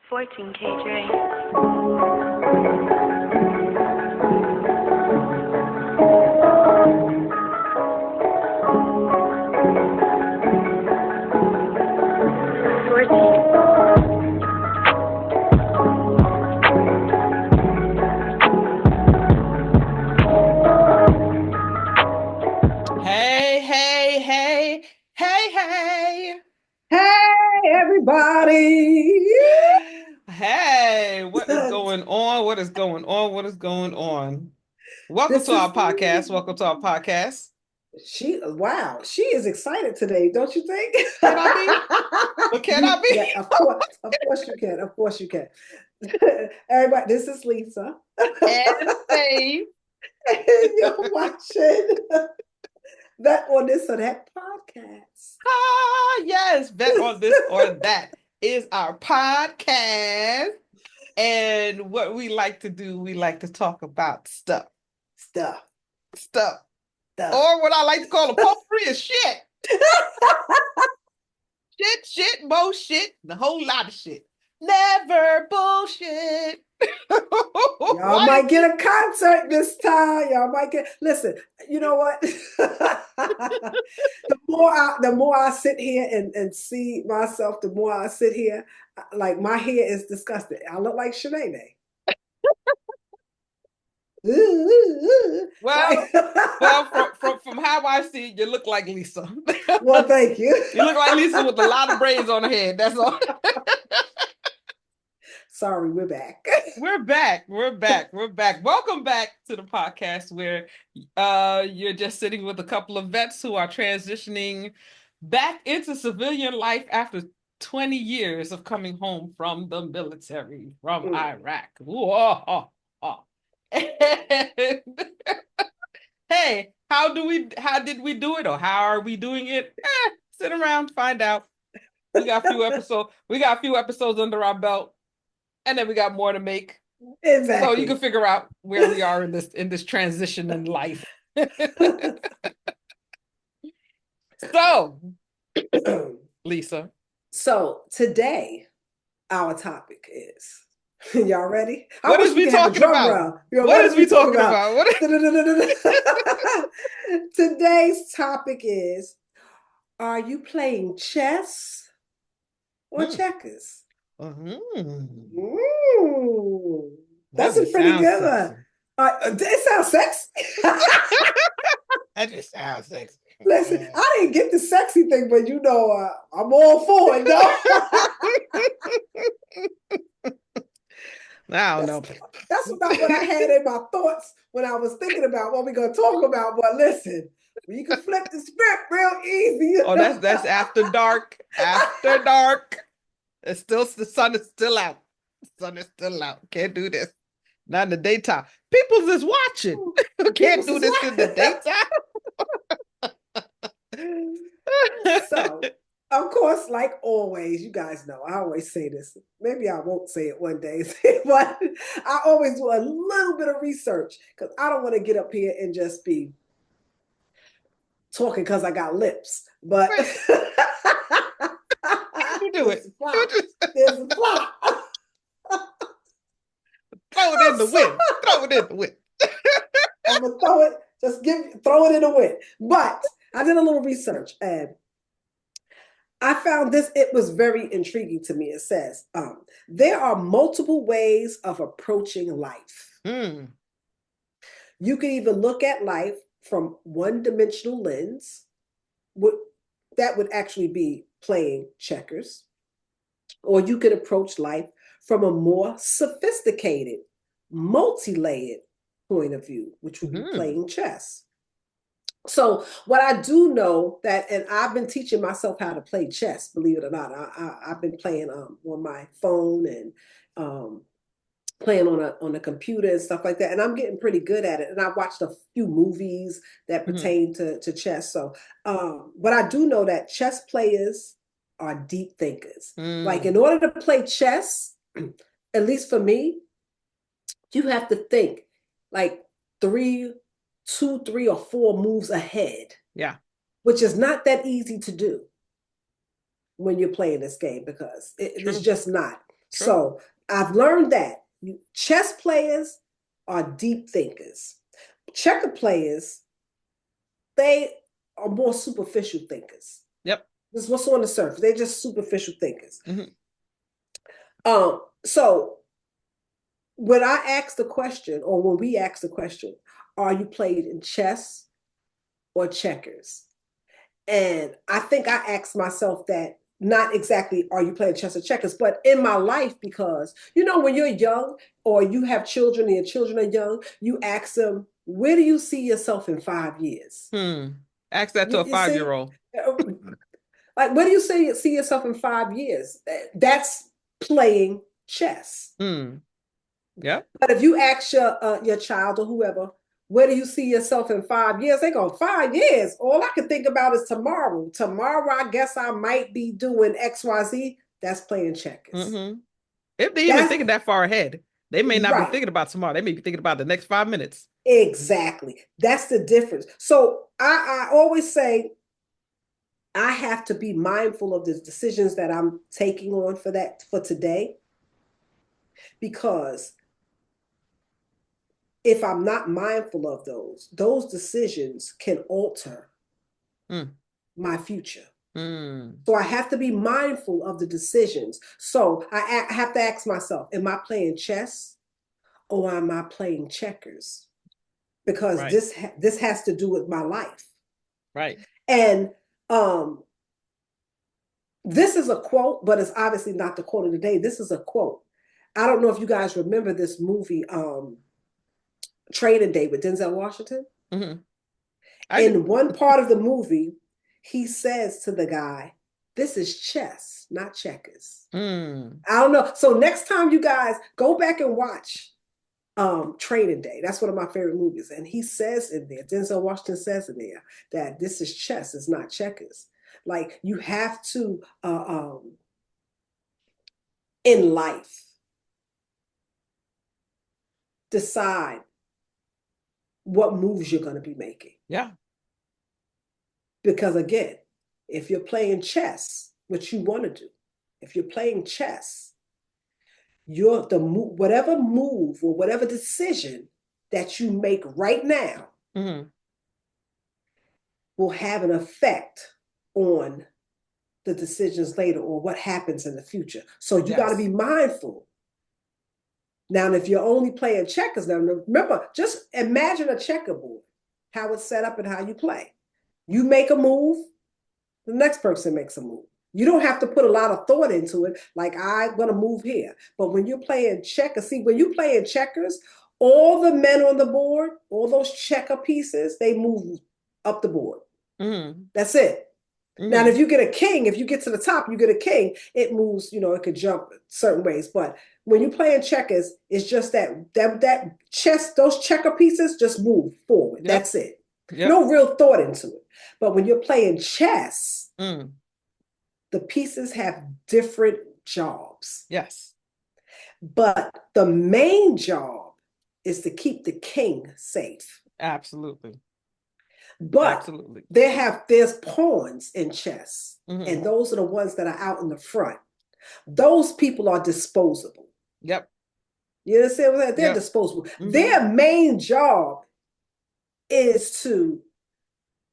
14 KJ. Hey, everybody. Hey, what is going on? What is going on? What is going on? Welcome to our podcast. Welcome to our podcast. She is excited today, don't you think? Can I be? But can I be? Yeah, of course you can. Of course you can. Everybody, this is Lisa. And Faith. And you're watching That or This or That podcast. Yes, Bet on This or That is our podcast. And what we like to do, we like to talk about stuff. Or what I like to call a potpourri of shit. shit, bullshit, and a whole lot of shit. Never bullshit. Y'all might get a concert this time. Listen, you know what? the more I sit here and see myself, the more I sit here, like my hair is disgusting. I look like Shanae. Well, from how I see it, you look like Lisa. Well, thank you. You look like Lisa with a lot of braids on her head. That's all. Sorry, we're back. We're back. Welcome back to the podcast where you're just sitting with a couple of vets who are transitioning back into civilian life after 20 years of coming home from the military, from Iraq. Whoa. Hey, how did we do it, or how are we doing it? Sit around, find out. We got a few episodes under our belt, and then we got more to make. Exactly. So you can figure out where we are in this transition in life. So, Lisa. So today, our topic is. Y'all ready? What is we talking about? What is we talking about? Today's topic is: are you playing chess or checkers? That's a pretty good one. It sounds sexy. That just sounds sexy. Listen, I didn't get the sexy thing, but I'm all for it, though. I don't know. That's about what I had in my thoughts when I was thinking about what we're going to talk about. But listen, you can flip the script real easy. Oh, that's after dark. After dark. The sun is still out. Can't do this. Not in the daytime. People's is watching. Can't do this in the daytime. So, of course, like always, you guys know, I always say this. Maybe I won't say it one day, but I always do a little bit of research because I don't want to get up here and just be talking because I got lips. But you do it. There's a plot. Throw it in the wind. I'm gonna throw it in the wind. But I did a little research and I found this. It was very intriguing to me. It says there are multiple ways of approaching life. You can either look at life from one-dimensional lens, that would actually be playing checkers, or you could approach life from a more sophisticated, multi-layered point of view, which would be playing chess. So what I do know that, and I've been teaching myself how to play chess, believe it or not. I've been playing on my phone and playing on a computer and stuff like that. And I'm getting pretty good at it. And I've watched a few movies that pertain to chess. So, but I do know that chess players are deep thinkers. Like in order to play chess, at least for me, you have to think like 2, 3, or 4 moves ahead. Yeah. Which is not that easy to do when you're playing this game because it's just not. True. So I've learned that chess players are deep thinkers. Checker players, they are more superficial thinkers. Yep. This is what's on the surface. They're just superficial thinkers. Mm-hmm. So when I ask the question, or when we ask the question, are you played in chess or checkers? And I think I asked myself that, not exactly are you playing chess or checkers, but in my life, because when you're young or you have children and your children are young, you ask them, where do you see yourself in 5 years? Ask that to a 5-year-old. Like, where do you see yourself in 5 years? That's playing chess. Yeah. But if you ask your child or whoever, where do you see yourself in 5 years? They go, 5 years. All I can think about is tomorrow. Tomorrow, I guess I might be doing XYZ. That's playing checkers. Mm-hmm. If they even thinking that far ahead, they may not be thinking about tomorrow. They may be thinking about the next 5 minutes. Exactly. That's the difference. So I always say I have to be mindful of the decisions that I'm taking on for today, because if I'm not mindful of those decisions can alter my future. So I have to be mindful of the decisions. So I have to ask myself, am I playing chess or am I playing checkers? Because this has to do with my life. Right. And this is a quote, but it's obviously not the quote of the day. This is a quote. I don't know if you guys remember this movie, Training Day with Denzel Washington. Mm-hmm. In one part of the movie, he says to the guy, this is chess, not checkers. I don't know. So next time you guys go back and watch Training Day. That's one of my favorite movies. And he says in there, Denzel Washington says in there, that this is chess, it's not checkers. Like, you have to, in life, decide what moves you're going to be making. Yeah. Because again, if you're playing chess, which you want to do, if you're playing chess, whatever move or whatever decision that you make right now will have an effect on the decisions later or what happens in the future. So you got to be mindful. Now, if you're only playing checkers, now remember, just imagine a checkerboard, how it's set up and how you play. You make a move, the next person makes a move. You don't have to put a lot of thought into it, like, I'm going to move here. But when you're playing checkers, when you're playing checkers, all the men on the board, all those checker pieces, they move up the board. That's it. Now, if you get a king, if you get to the top, you get a king, it moves, it could jump certain ways. But when you're playing checkers, it's just that chess, those checker pieces just move forward. Yep. That's it. Yep. No real thought into it. But when you're playing chess, the pieces have different jobs. Yes. But the main job is to keep the king safe. Absolutely. But there's pawns in chess, and those are the ones that are out in the front. Those people are disposable. Yep. You understand what I'm saying? They're disposable. Their main job is to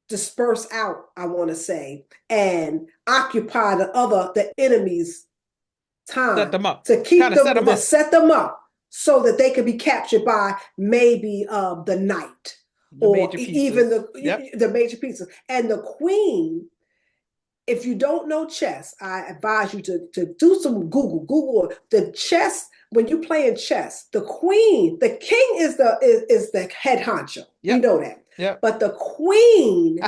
disperse out, I want to say, and occupy the enemy's time. Set them up. To keep them, to set them up so that they can be captured by maybe the knight. Or even the major pieces. And the queen, if you don't know chess, I advise you to do some Google the chess. When you play in chess, the king is the head honcho. Yep. You know that. Yep. But the queen,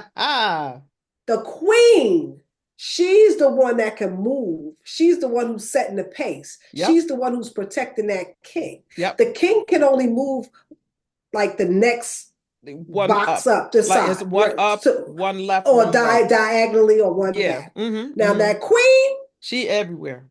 she's the one that can move. She's the one who's setting the pace. Yep. She's the one who's protecting that king. Yep. The king can only move like the next one box up the side. It's one up, one left, or diagonally, or one back. Now that queen, she everywhere.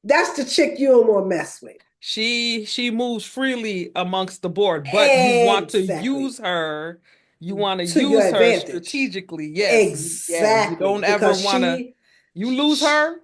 That's the chick you don't want to mess with. She moves freely amongst the board, but you want to use her. You want to use her strategically. Yes, exactly. You don't ever want to. You lose her.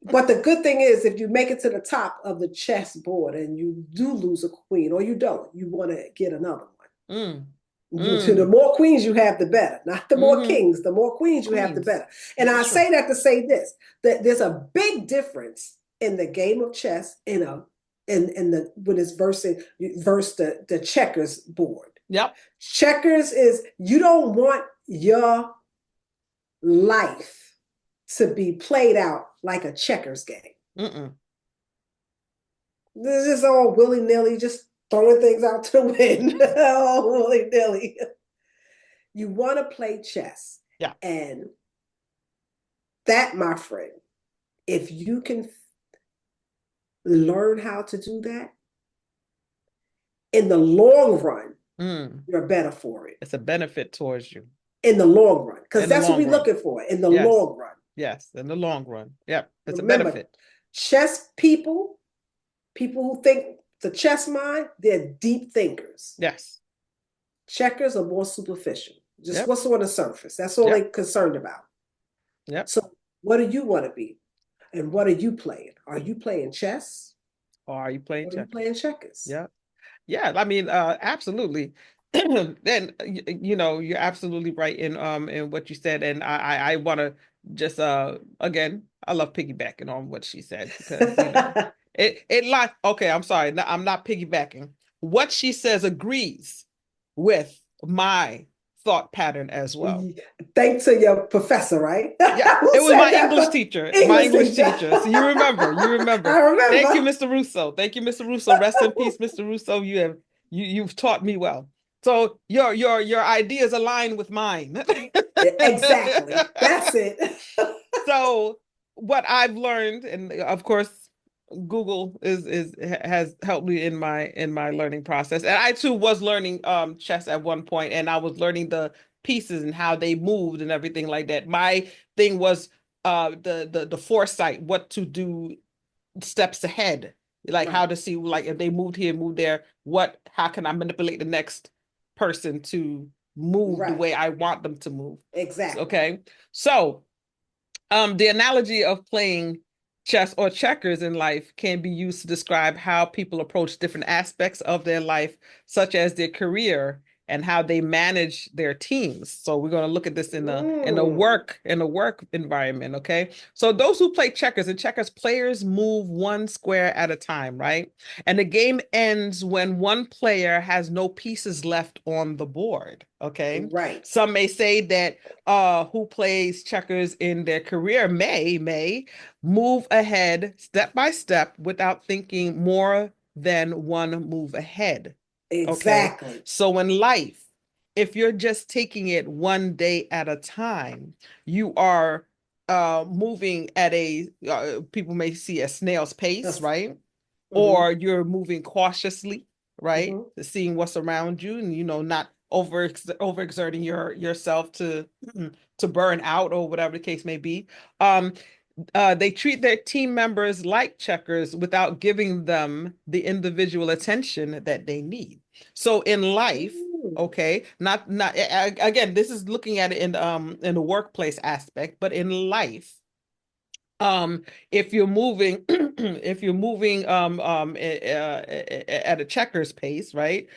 But the good thing is, if you make it to the top of the chessboard and you do lose a queen, or you don't, you want to get another one. Mm. The more queens you have, the better. Not the more Mm-hmm. kings. The more queens you have, the better. And I say that to say this: that there's a big difference in the game of chess in the when it's versus the checkers board. Yep. Checkers is, you don't want your life to be played out like a checkers game. Mm-mm. This is all willy-nilly, just throwing things out to the wind. All willy-nilly. You want to play chess. Yeah. And that, my friend, if you can learn how to do that, in the long run, you're better for it. It's a benefit towards you. In the long run. Because that's what we're looking for, in the long run. Yes, in the long run. Yep. It's Remember, a benefit. Chess people who think the chess mind, they're deep thinkers. Yes. Checkers are more superficial. Just what's on the surface. That's all they're concerned about. Yep. So what do you want to be? And what are you playing? Are you playing chess? Or are you playing checkers? Are you playing checkers? Yeah. Yeah. I mean, absolutely. Then, you know, you're absolutely right in what you said. And I want to just again, I love piggybacking on what she said, because you know, it like, okay, I'm sorry, no, I'm not piggybacking. What she says agrees with my thought pattern as well. Thanks to your professor, right? Yeah, it was my English teacher. My English teacher. So you remember. I remember. Thank you, Mr. Russo. Thank you, Mr. Russo. Rest in peace, Mr. Russo. You've taught me well. So your ideas align with mine. Exactly. That's it. So what I've learned, and of course, Google has helped me in my learning process. And I too was learning chess at one point, and I was learning the pieces and how they moved and everything like that. My thing was the foresight, what to do steps ahead, like how to see, like if they moved here, moved there, how can I manipulate the next person to move the way I want them to move. Exactly. Okay. So the analogy of playing chess or checkers in life can be used to describe how people approach different aspects of their life, such as their career and how they manage their teams. So we're going to look at this in a work environment. Okay. So those who play checkers, and checkers, players move one square at a time, right? And the game ends when one player has no pieces left on the board. Okay. Right. Some may say that who plays checkers in their career may move ahead step by step without thinking more than one move ahead. Exactly. Okay? So in life, if you're just taking it one day at a time, you are moving at a people may see a snail's pace, right? Mm-hmm. Or you're moving cautiously, right? Mm-hmm. Seeing what's around you, and you know, not overexerting yourself to burn out or whatever the case may be. They treat their team members like checkers without giving them the individual attention that they need. So in life, okay, not again, this is looking at it in the workplace aspect, but in life, if you're moving at a checkers pace, right?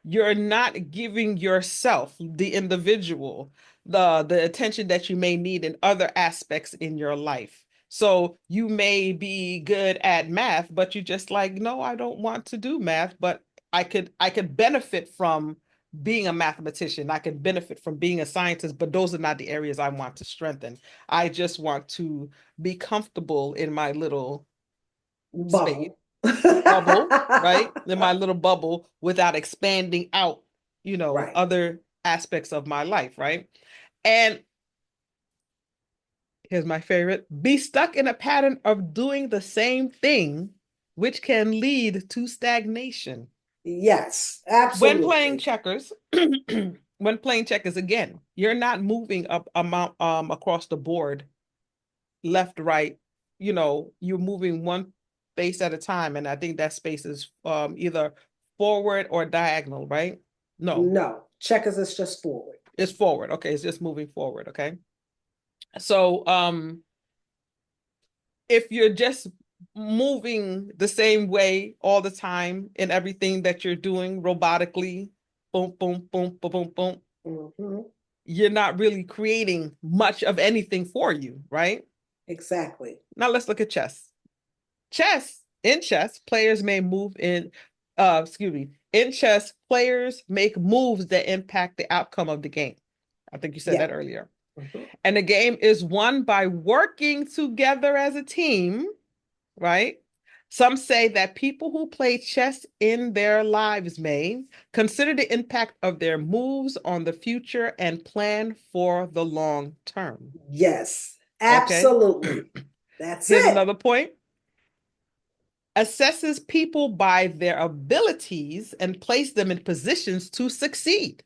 You're not giving yourself, the individual, the attention that you may need in other aspects in your life. So you may be good at math, but you just like, no, I don't want to do math, but I could benefit from being a mathematician. I could benefit from being a scientist, but those are not the areas I want to strengthen. I just want to be comfortable in my little bubble, right? In my little bubble without expanding out, you know, other aspects of my life, right? And here's my favorite: be stuck in a pattern of doing the same thing, which can lead to stagnation. Yes, absolutely. When playing checkers, again, you're not moving up across the board, left, right. You know, you're moving one space at a time, and I think that space is either forward or diagonal, right? No, checkers is just forward. It's forward. Okay, it's just moving forward. Okay. So if you're just moving the same way all the time in everything that you're doing robotically, boom, boom, boom, boom, boom, boom, Mm-hmm. you're not really creating much of anything for you, right? Exactly. Now let's look at chess. In chess, players may move in, in chess, players make moves that impact the outcome of the game. I think you said Yeah. that earlier. Mm-hmm. And the game is won by working together as a team, right? Some say that people who play chess in their lives may consider the impact of their moves on the future and plan for the long term. Yes, Okay. absolutely. That's Here's it. another point. Assesses people by their abilities and place them in positions to succeed.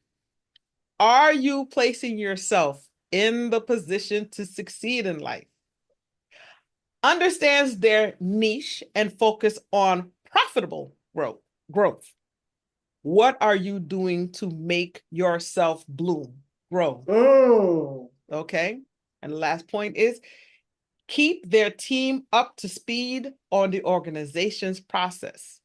Are you placing yourself in the position to succeed in life? Understands their niche and focus on profitable growth. What are you doing to make yourself bloom, grow? Mm. Okay. And the last point is keep their team up to speed on the organization's process.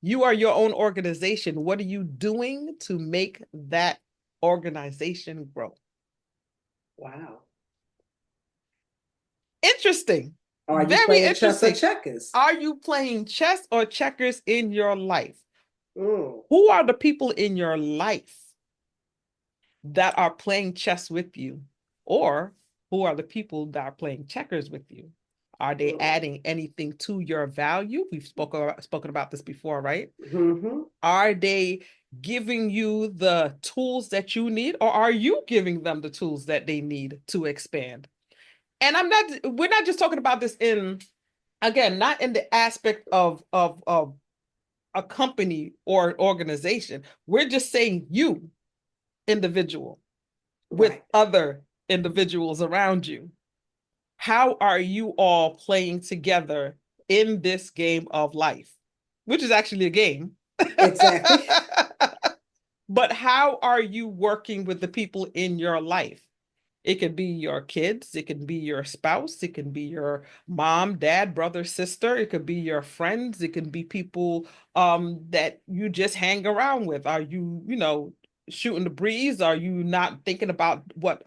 You are your own organization. What are you doing to make that organization grow? Wow. Interesting. Are you Very playing chess or interesting. checkers? Are you playing chess or checkers in your life? Mm. Who are the people in your life that are playing chess with you? Or who are the people that are playing checkers with you? Are they Mm. adding anything to your value? We've spoken about this before, right? Mm-hmm. Are they giving you the tools that you need, or are you giving them the tools that they need to expand? And we're not just talking about this in, again, not in the aspect of a company or an organization. We're just saying you, individual, with Right. other individuals around you. How are you all playing together in this game of life, which is actually a game? Exactly. But how are you working with the people in your life? It could be your kids, it can be your spouse, it can be your mom, dad, brother, sister, it could be your friends, it can be people that you just hang around with. Are you, shooting the breeze? Are you not thinking about what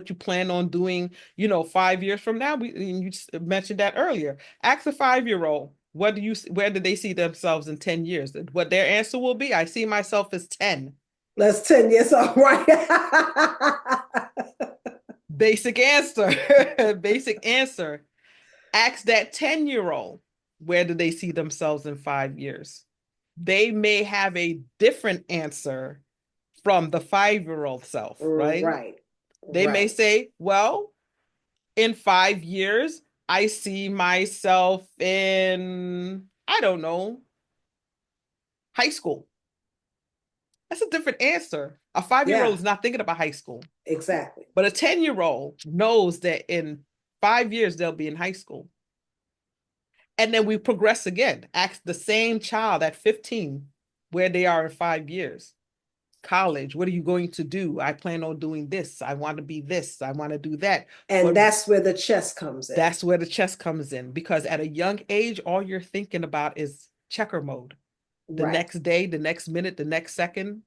you plan on doing, 5 years from now? You mentioned that earlier. Ask a 5-year-old, where do they see themselves in 10 years? What their answer will be, I see myself as 10. That's 10 years old, right? Basic answer. Basic answer. Ask that 10-year-old, where do they see themselves in 5 years? They may have a different answer from the 5-year-old self, right? Right. They may Right. say, well, in 5 years, I see myself in, I don't know, high school. That's a different answer. A 5-year-old Yeah, is not thinking about high school, exactly. but a 10-year-old knows that in 5 years, they'll be in high school. And then we progress again. Ask the same child at 15 where they are in 5 years. College, what are you going to do? I plan on doing this. I want to be this. I want to do that. And But that's where the chess comes in. that's where the chess comes in, because at a young age, all you're thinking about is checker mode. The Right. next day, the next minute, the next second,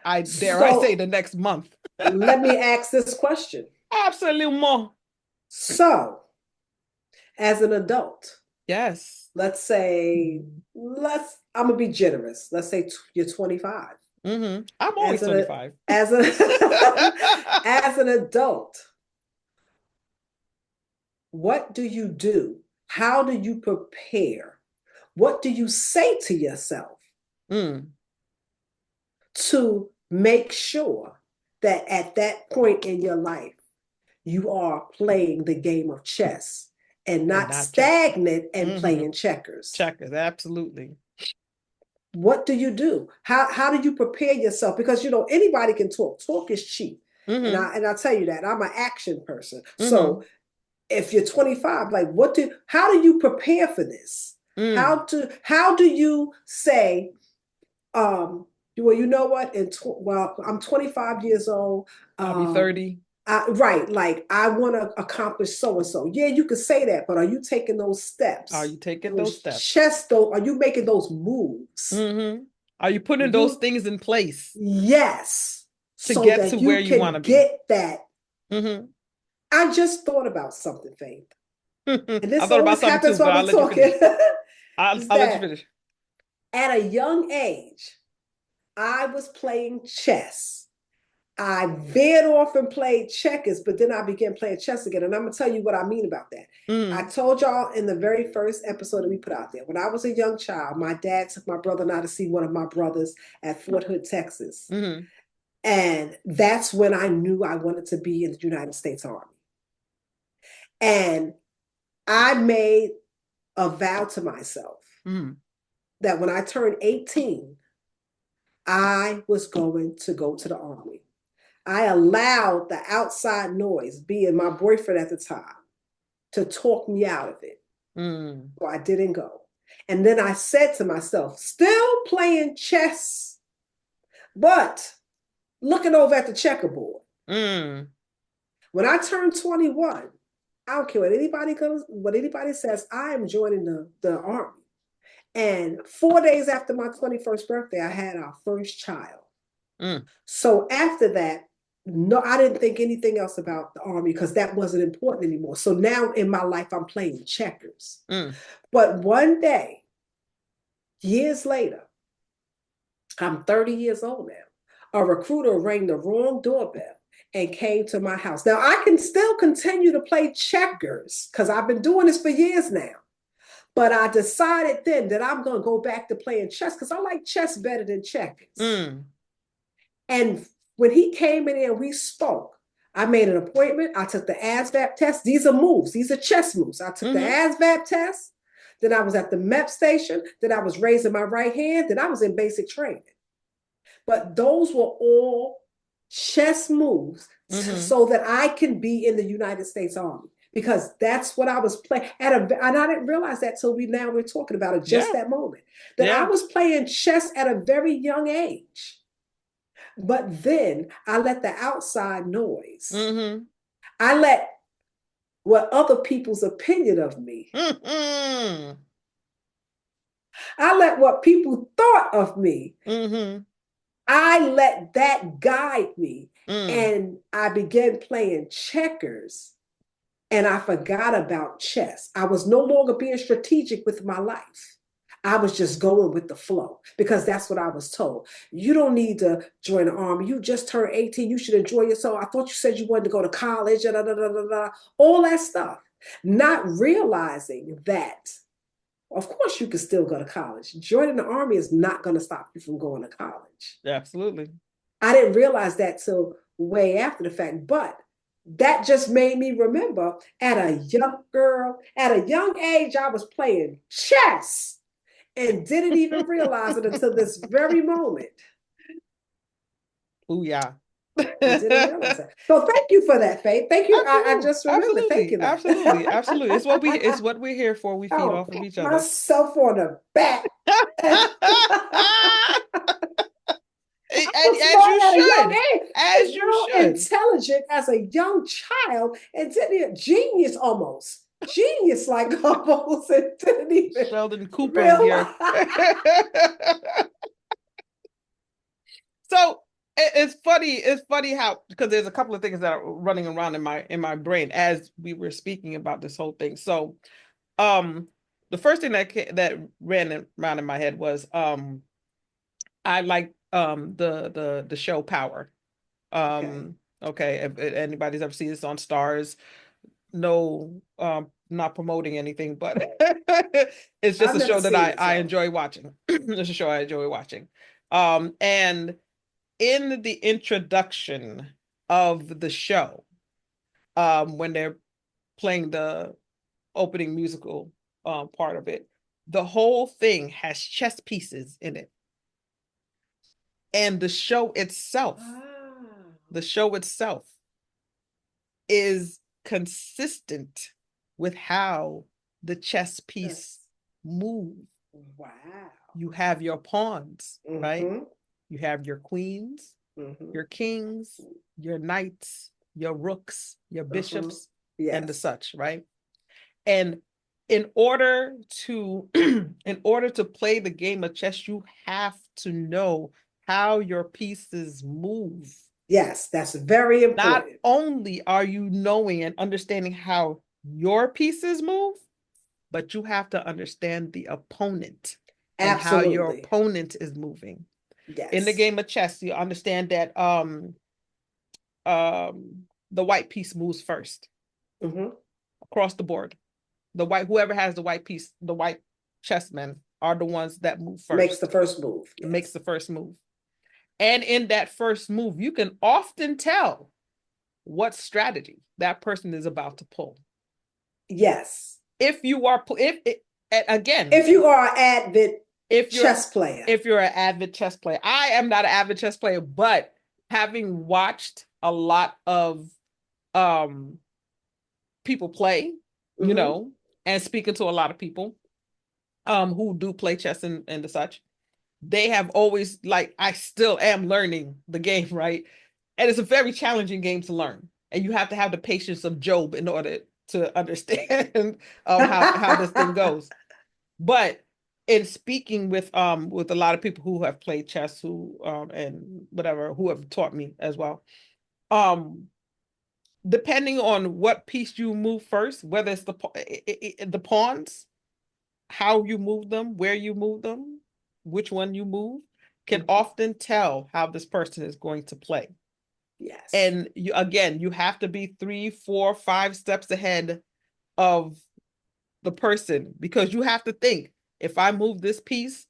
I dare I say So the next month. let me ask this question. Absolutely. So, as an adult, Yes. let's say, I'm gonna be generous. Let's say you're 25. I'm always As an 25. as a as an adult, what do you do? How do you prepare? What do you say to yourself Mm, to make sure that at that point in your life, you are playing the game of chess and and not not check. stagnant and playing checkers? Checkers, absolutely. What do you do? How do you prepare yourself? Because anybody can talk. Talk is cheap. And Mm-hmm. I'll tell you that. I'm an action person. Mm-hmm. So if you're 25, like how do you prepare for this? Mm. How do you say, well, you know what? Well, I'm 25 years old. I'll be 30. Right, like I want to accomplish so and so. Yeah, you could say that, but are you taking those Are steps? you taking those Those steps? chest, though, are you making those moves? Mm-hmm. Are you putting those You, things in place yes, to so get to that where you you want can to be? get that. Mm-hmm. I just thought about something, Faith, and I this thought about always something too, happens but while I'll we're let you talking. finish. I'll, Is I'll let you that finish. at a young age, I was playing chess. I veered off and played checkers, but then I began playing chess again. And I'm going to tell you what I mean about that. I Mm-hmm. told y'all in the very first episode that we put out there, when I was a young child, my dad took my brother and I to see one of my brothers at Fort Hood, Texas. Mm-hmm. And that's when I knew I wanted to be in the United States Army. And I made a vow to myself Mm-hmm. that when I turned 18, I was going to go to the Army. I allowed the outside noise, being my boyfriend at the time, to talk me out of it. Mm. So I didn't go. And then I said to myself, still playing chess, but looking over at the checkerboard. Mm. When I turned 21, I don't care what anybody says, I am joining the Army. And 4 days after my 21st birthday, I had our first child. Mm. So after that, no, I didn't think anything else about the Army because that wasn't important anymore. So now in my life, I'm playing checkers. Mm. But one day, years later, I'm 30 years old now. A recruiter rang the wrong doorbell and came to my house. Now I can still continue to play checkers because I've been doing this for years now. But I decided then that I'm going to go back to playing chess because I like chess better than checkers. Mm. And when he came in here and we spoke, I made an appointment. I took the ASVAB test. These are moves. These are chess moves. I took the ASVAB test. Then I was at the MEP station. Then I was raising my right hand. Then I was in basic training. But those were all chess moves Mm-hmm. so that I can be in the United States Army because that's what I was playing and I didn't realize that till we're talking about it just Yeah. that moment that I Yeah. was playing chess at a very young age. But then I let the outside noise. Mm-hmm. I let what other people's opinion of me. Mm-hmm. I let what people thought of me. Mm-hmm. I let that guide me. Mm. And I began playing checkers and I forgot about chess. I was no longer being strategic with my life. I was just going with the flow because that's what I was told. You don't need to join the army. You just turned 18. You should enjoy yourself. I thought you said you wanted to go to college, all that stuff. Not realizing that, of course, you can still go to college. Joining the army is not going to stop you from going to college. Absolutely. I didn't realize that till way after the fact, but that just made me remember at a young age, I was playing chess and didn't even realize it until this very moment. Oh yeah. And didn't realize that. So thank you for that, Faith. Thank you. I Absolutely. just remember Absolutely. thanking Absolutely. Absolutely. It's that. what we're here for. We feed Oh, off of pat each other. myself on the back. And I was as smart you at a young should. age, As you should. intelligent as a young child, and didn't even, genius almost, genius like almost, and didn't even Sheldon Cooper here. realize. So it's funny. It's funny how because there's a couple of things that are running around in my brain as we were speaking about this whole thing. So the first thing that ran around in my head was I like the show Power. Okay, Okay, if anybody's ever seen this on Stars, no not promoting anything, but it's just I've a show never that seen it, I so enjoy watching. It's a show I enjoy watching. And in the introduction of the show, when they're playing the opening musical part of it, the whole thing has chess pieces in it. And the show itself is consistent with how the chess piece yes. move. Wow. You have your pawns, right? Mm-hmm. You have your queens, Mm-hmm. your kings, your knights, your rooks, your bishops, Yes. and the such, right? And in order to play the game of chess, you have to know how your pieces move. Yes, that's very important. Not only are you knowing and understanding how your pieces move, but you have to understand the opponent and how your opponent is moving. Yes. In the game of chess, you understand that the white piece moves first across the board. Whoever has the white piece, the white chessmen are the ones that move first. Makes the first move. Yes. Makes the first move. And in that first move, you can often tell what strategy that person is about to pull. Yes. If you are, if you are an avid chess player. If you're an avid chess player. I am not an avid chess player, but having watched a lot of people play, you know, and speaking to a lot of people who do play chess and the such, they have always, like, I still am learning the game, right? And it's a very challenging game to learn. And you have to have the patience of Job in order to understand how this thing goes. But in speaking with a lot of people who have played chess, who and whatever, who have taught me as well, depending on what piece you move first, whether it's the pawns, how you move them, where you move them, which one you move, can often tell how this person is going to play. Yes. And you have to be 3, 4, 5 steps ahead of the person, because you have to think, if I move this piece,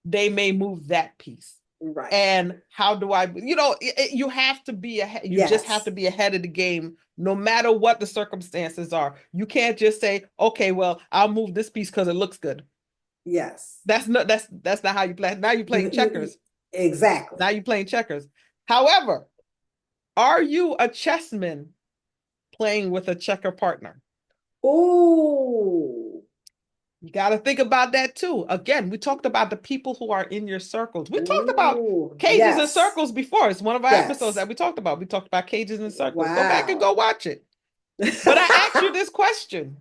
they may move that piece. Right. And how do I, you have to be ahead. You just have to be ahead of the game, no matter what the circumstances are. You can't just say, okay, well, I'll move this piece because it looks good. Yes. That's not how you play. Now you're playing checkers. Exactly. Now you're playing checkers. However, are you a chessman playing with a checker partner? Oh, you got to think about that too. Again, we talked about the people who are in your circles. We talked about cages and circles before. It's one of our episodes that we talked about. We talked about cages and circles. Wow. Go back and go watch it. But I asked you this question.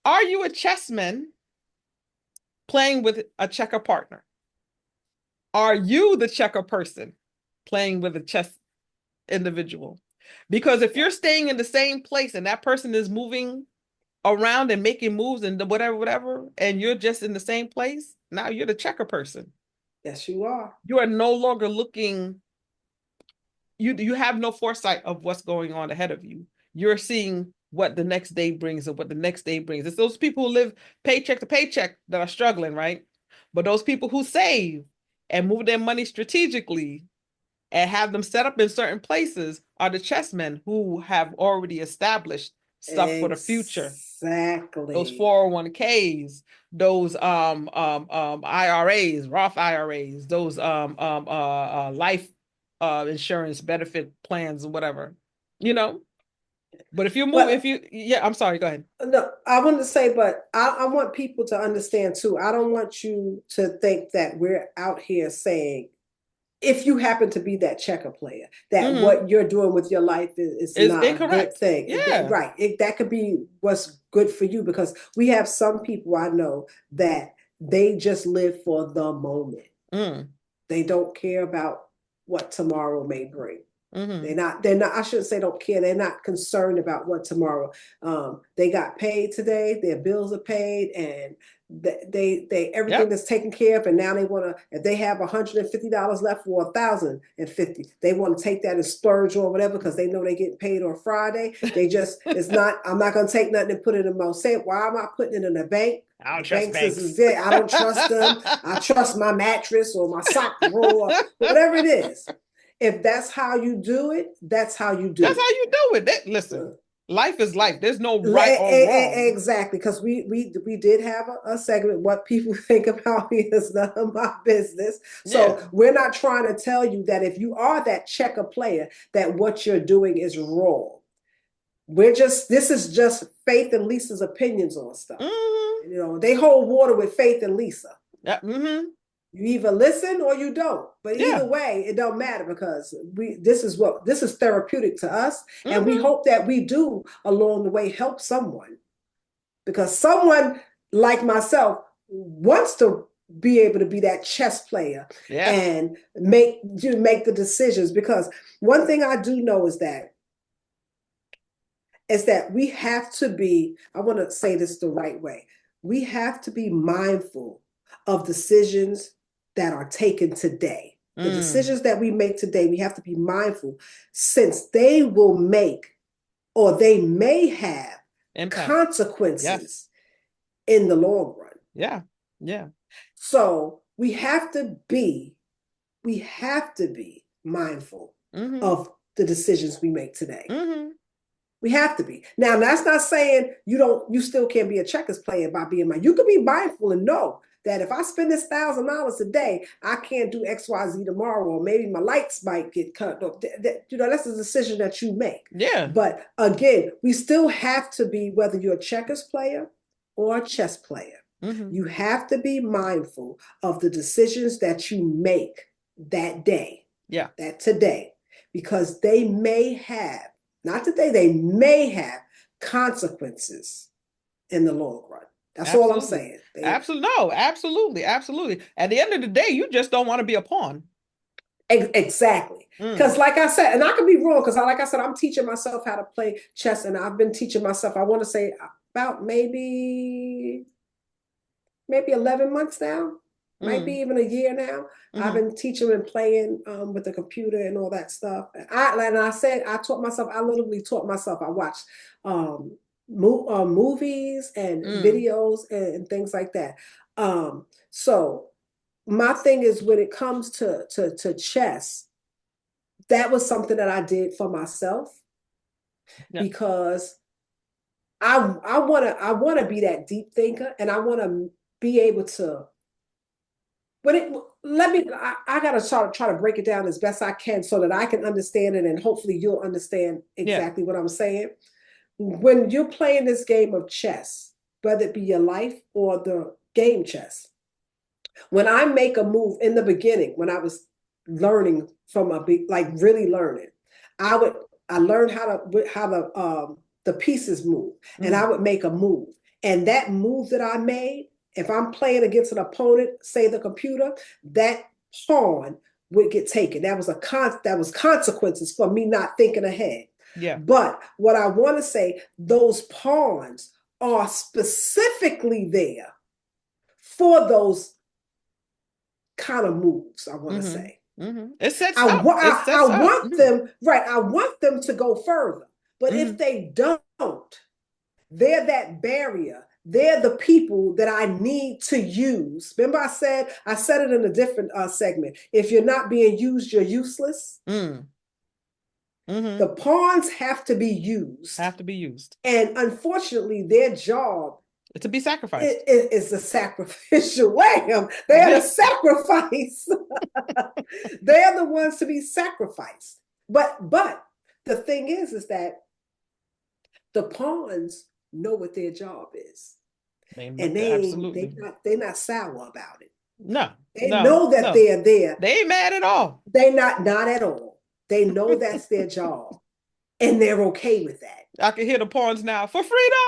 Are you a chessman playing with a checker partner? Are you the checker person playing with a chess individual? Because if you're staying in the same place and that person is moving around and making moves and whatever, and you're just in the same place, now you're the checker person. Yes, you are. You are no longer looking, you have no foresight of what's going on ahead of you. You're seeing what the next day brings and what the next day brings. It's those people who live paycheck to paycheck that are struggling, right? But those people who save and move their money strategically and have them set up in certain places are the chessmen who have already established stuff for the future. Exactly. Those 401ks, those IRAs, Roth IRAs, those life insurance benefit plans and whatever, But if you move, I'm sorry, go ahead. No, I wanted to say, but I want people to understand too. I don't want you to think that we're out here saying, if you happen to be that checker player, that what you're doing with your life is not incorrect. A good thing. Yeah. Right. That could be what's good for you, because we have some people I know that they just live for the moment. They don't care about what tomorrow may bring. They're not, I shouldn't say don't care. They're not concerned about what tomorrow. They got paid today, their bills are paid, and they everything that's taken care of. And now they want to, if they have $150 left for $1,050, they want to take that and splurge or whatever, because they know they get paid on Friday. They just, I'm not going to take nothing and put it in my safe. Why am I putting it in a bank? I don't trust banks. I don't trust them. I trust my mattress or my sock drawer, whatever it is. If that's how you do it, that's how you do it. That's how you do it. Listen, life is life. There's no right or wrong. Exactly, because we did have a segment, what people think about me is none of my business. So we're not trying to tell you that if you are that checker player, that what you're doing is wrong. This is just Faith and Lisa's opinions on stuff. They hold water with Faith and Lisa. Yeah. You either listen or you don't. But either Yeah. way, it don't matter because this is therapeutic to us. And we Mm-hmm. hope that we do along the way help someone. Because someone like myself wants to be able to be that chess player Yes. and make the decisions. Because one thing I do know is that we have to be, I want to say this the right way. We have to be mindful of decisions that are taken today. The Mm. decisions that we make today, we have to be mindful since they will make or they may have Impact. Yes. consequences in the long run. Yeah. Yeah. So we have to be mindful Mm-hmm. of the decisions we make today. Mm-hmm. We have to be. Now, that's not saying you still can't be a checkers player by being mindful. You can be mindful and know that if I spend this $1,000 a day, I can't do XYZ tomorrow, or maybe my lights might get cut off. That's a decision that you make. Yeah. But again, we still have to be, whether you're a checkers player or a chess player, Mm-hmm. you have to be mindful of the decisions that you make that day, Yeah. that today, because they may have, not today, they may have consequences in the long run. That's all I'm Absolutely. saying. Absolutely. No, absolutely. Absolutely. At the end of the day, you just don't want to be a pawn. Exactly. Because, Mm. like I said, and I could be wrong, because, like I said, I'm teaching myself how to play chess, and I've been teaching myself, I want to say, about maybe 11 months now, might be Mm. even a year now. I've Mm-hmm. been teaching and playing with the computer and all that stuff. I taught myself. I literally taught myself. I watched movies and Mm. videos and things like that. So my thing is, when it comes to chess, that was something that I did for myself, Yeah. because I wanna be that deep thinker, and I want to be able to. But I gotta try to break it down as best I can so that I can understand it, and hopefully you'll understand Yeah. exactly what I'm saying. When you're playing this game of chess, whether it be your life or the game chess, when I make a move in the beginning, when I was learning from like really learning, I learned how the pieces move, and I Mm. would make a move, and that move that I made, if I'm playing against an opponent, say the computer, that pawn would get taken. That was consequences for me not thinking ahead. Yeah. But what I want to say, those pawns are specifically there for those kind of moves, I want to Mm-hmm. say. Mm-hmm. It sets I, up. wa- It I sets up. want Mm-hmm. them, right, I want them to go further. But Mm-hmm. if they don't, they're that barrier. They're the people that I need to use. Remember, I said it in a different segment. If you're not being used, you're useless. Mm. Mm-hmm. The pawns have to be used. Have to be used. And unfortunately, their job To be sacrificed. is the sacrificial lamb. They are Yeah. the sacrifice. They are the ones to be sacrificed. But the thing is that the pawns know what their job is, and Absolutely. they're not sour about it. No, They no, know that no. they're there. They ain't mad at all. They not at all. They know that's their job, and they're okay with that. I can hear the pawns now for freedom.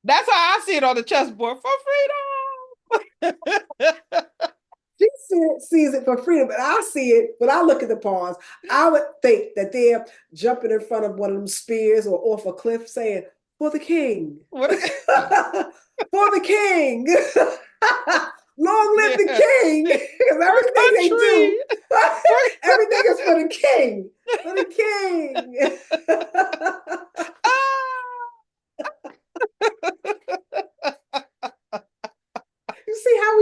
That's how I see it on the chessboard for freedom. She sees it for freedom, but I see it when I look at the pawns. I would think that they're jumping in front of one of them spears or off a cliff, saying, "For the king, What? for the king, long live the Yeah. king!" Because everything they Country. do, everything is for the king, for the king. You see how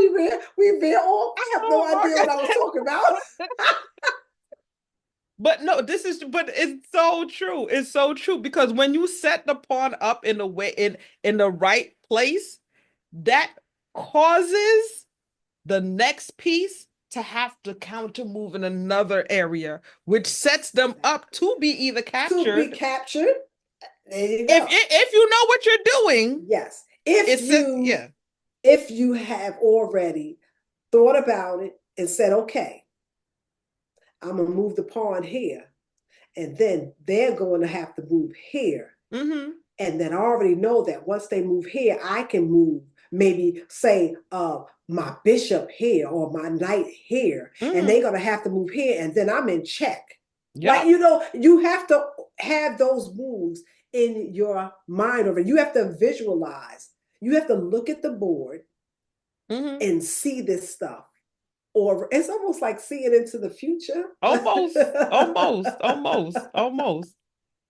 we veer off? I have no idea what I was talking about. But no, but it's so true. It's so true because when you set the pawn up in the way in the right place, that causes the next piece to have to counter move in another area, which sets them up to be either To be captured captured. There you If go. if you know what you're doing, Yes. yeah. If you have already thought about it and said, okay, I'm gonna move the pawn here, and then they're going to have to move here. Mm-hmm. And then I already know that once they move here, I can move maybe say my bishop here or my knight here, and they're Mm-hmm. gonna have to move here, and then I'm in check. Like, Yep. you know, you have to have those moves in your mind over. You have to visualize. You have to look at the board Mm-hmm. and see this stuff. Or it's almost like seeing into the future. Almost.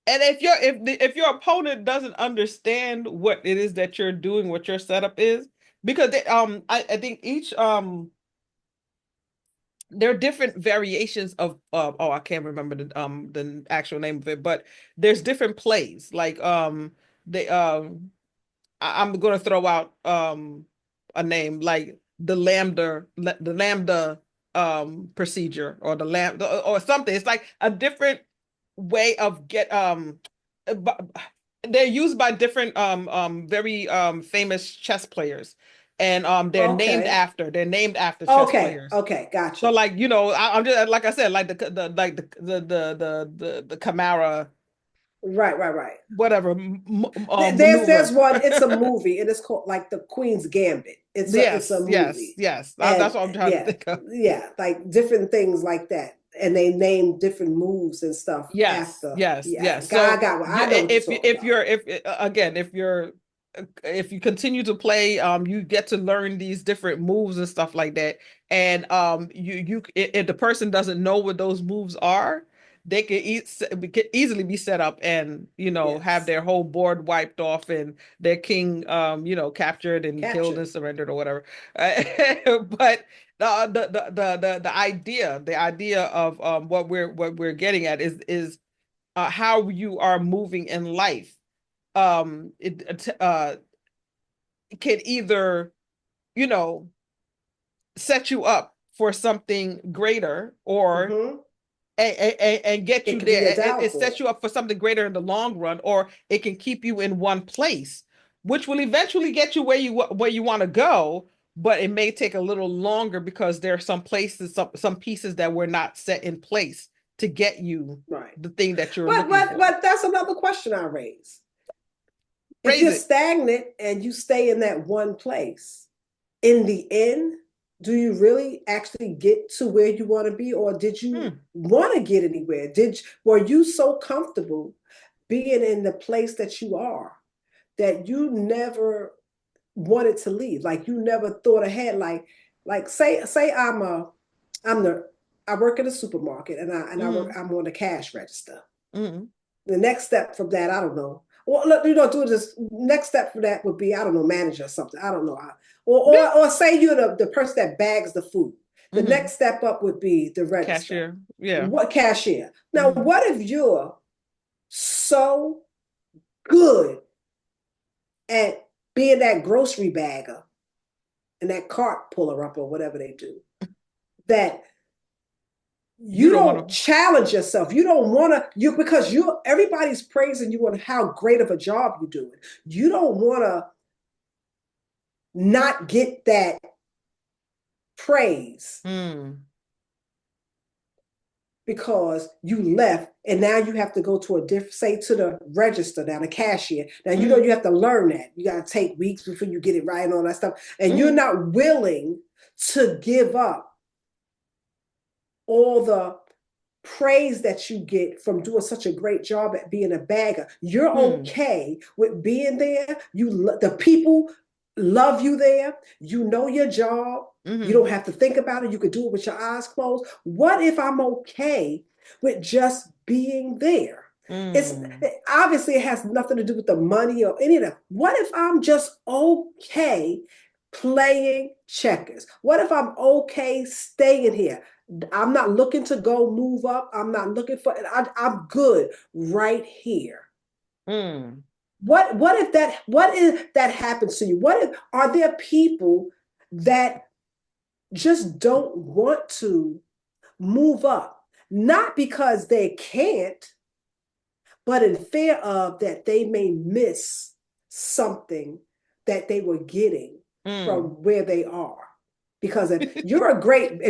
And if your opponent doesn't understand what it is that you're doing, what your setup is, because I think each there are different variations of oh, I can't remember the actual name of it, but there's different plays. Like they I'm gonna throw out a name like the lambda procedure, or the lambda or something. It's like a different way of they're used by different very famous chess players, and Okay. they're named after chess Okay. players. Okay. So Gotcha. like, I'm just like I said, like the Camara Right. Right. Right. whatever There's maneuver. one. It's a movie, and it's called like the Queen's Gambit. It's a movie, Yes. That's and what I'm trying to yeah, think of. yeah, like different things like that, and they name different moves and stuff after. Yeah, Yes. I So got what you, I know what you're talking if about. you're if again if you continue to play, you get to learn these different moves and stuff like that. And if the person doesn't know what those moves are, they could easily be set up and have Yes, their whole board wiped off and their king captured and killed captured. and surrendered or whatever. But the idea of what we're getting at is how you are moving in life. It can either you know set you up for something greater, or Hmm. and get It you could be a there. It sets downfall. you up for something greater in the long run, or it can keep you in one place, which will eventually get you where you want to go. But it may take a little longer because there are some places, some pieces that were not set in place to get you Right. the thing that you're But looking but for. but that's another question I raise. If Raise you're it. stagnant and you stay in that one place, in the end, do you really actually get to where you want to be, or did you Hmm. want to get anywhere? Were you so comfortable being in the place that you are that you never wanted to leave? Like you never thought ahead. Like say I'm the I work in a supermarket, and Mm-hmm. I'm on the cash register. Mm-hmm. The next step from that, I don't know. Well, look, do this. Next step for that would be, I don't know, manager or something. I don't know. Or, Yeah. or, or say you're the person that bags the food. The Mm-hmm. next step up would be the register. Cashier. Yeah. What cashier? Now, Mm-hmm. what if you're so good at being that grocery bagger and that cart puller up or whatever they do that You you don't want don't to. challenge yourself. You don't want to, because everybody's praising you on how great of a job you're doing. You don't want to not get that praise Mm. because you left, and now you have to go to a different, say, to the register, now the cashier. Now you know Mm-hmm. you have to learn that. You got to take weeks before you get it right and all that stuff. And you're Mm-hmm. not willing to give up all the praise that you get from doing such a great job at being a bagger. You're Hmm. okay with being there. The people love you there. You know your job. You Mm-hmm. don't have to think about it. You could do it with your eyes closed. What if I'm okay with just being there? It's Mm. obviously it has nothing to do with the money or any of that. What if I'm just okay playing checkers? What if I'm okay staying here? I'm not looking to go move up. I'm not looking for. I'm good right here. Mm. What if that happens to you? What if are there people that just don't want to move up, not because they can't, but in fear of that they may miss something that they were getting from where they are. Because if you're a great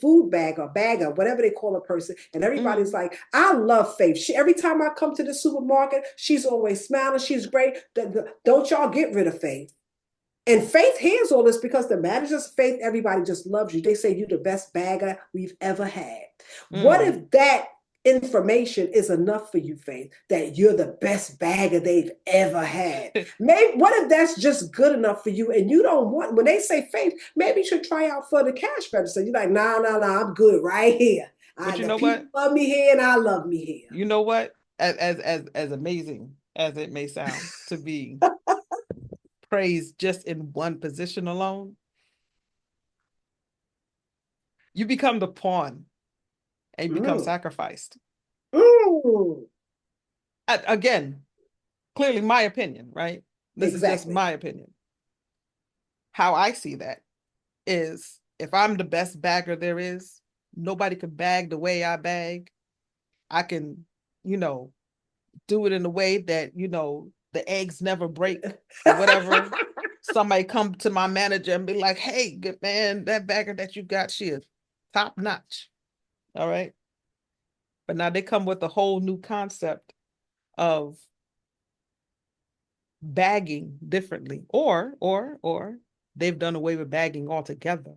food bag or bagger, whatever they call a person, and everybody's like, I love Faith. Every time I come to the supermarket, she's always smiling. She's great. Don't y'all get rid of Faith. And Faith hears all this because the managers of Faith, everybody just loves you. They say you're the best bagger we've ever had. What if that information is enough for you, Faith, that you're the best bagger they've ever had? Maybe what if that's just good enough for you and you don't want, when they say Faith, maybe you should try out for the cash register. You're like, no, I'm good right here. But you the know people what? love me here and I love me here. You know what? As amazing as it may sound to be praised just in one position alone, you become the pawn and you become sacrificed. Again, clearly my opinion, right? This is just my opinion. How I see that is if I'm the best bagger there is, nobody can bag the way I bag. I can, do it in a way that, the eggs never break or whatever. Somebody come to my manager and be like, hey, good man, that bagger that you got, she is top notch. All right. But now they come with a whole new concept of bagging differently, or they've done away with bagging altogether.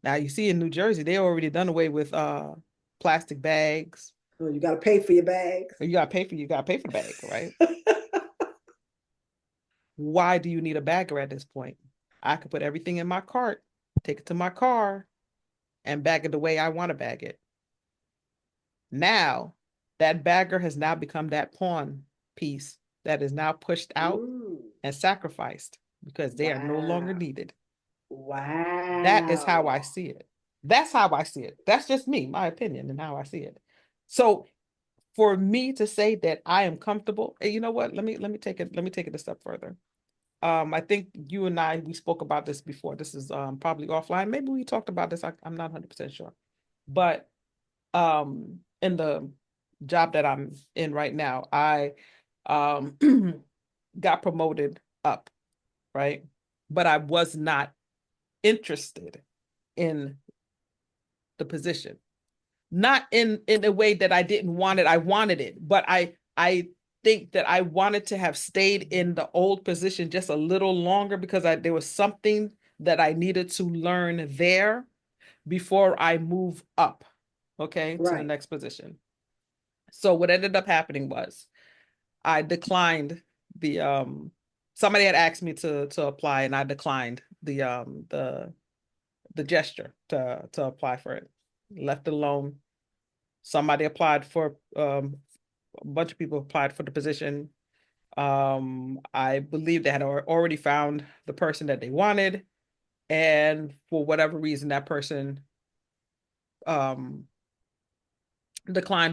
Now you see in New Jersey, they already done away with plastic bags. You got to pay for your bags. You got to pay for the bag, right? Why do you need a bagger at this point? I could put everything in my cart, take it to my car, and bag it the way I want to bag it. Now, that bagger has now become that pawn piece that is now pushed out and sacrificed because they are no longer needed. Wow. That is how I see it. That's how I see it. That's just me, my opinion, and how I see it. So for me to say that I am comfortable, and you know what? Let me take it a step further. I think you and we spoke about this before. This is probably offline. Maybe we talked about this. I'm not 100% sure. But in the job that I'm in right now, I got promoted up, right? But I was not interested in the position. Not in a way that I didn't want it. I wanted it, but I think that I wanted to have stayed in the old position just a little longer because there was something that I needed to learn there before I move up, okay, to the next position. So what ended up happening was I declined the somebody had asked me to apply and I declined the gesture to apply for it. Left it alone. Somebody applied for a bunch of people applied for the position. I believe they had already found the person that they wanted, and for whatever reason, that person declined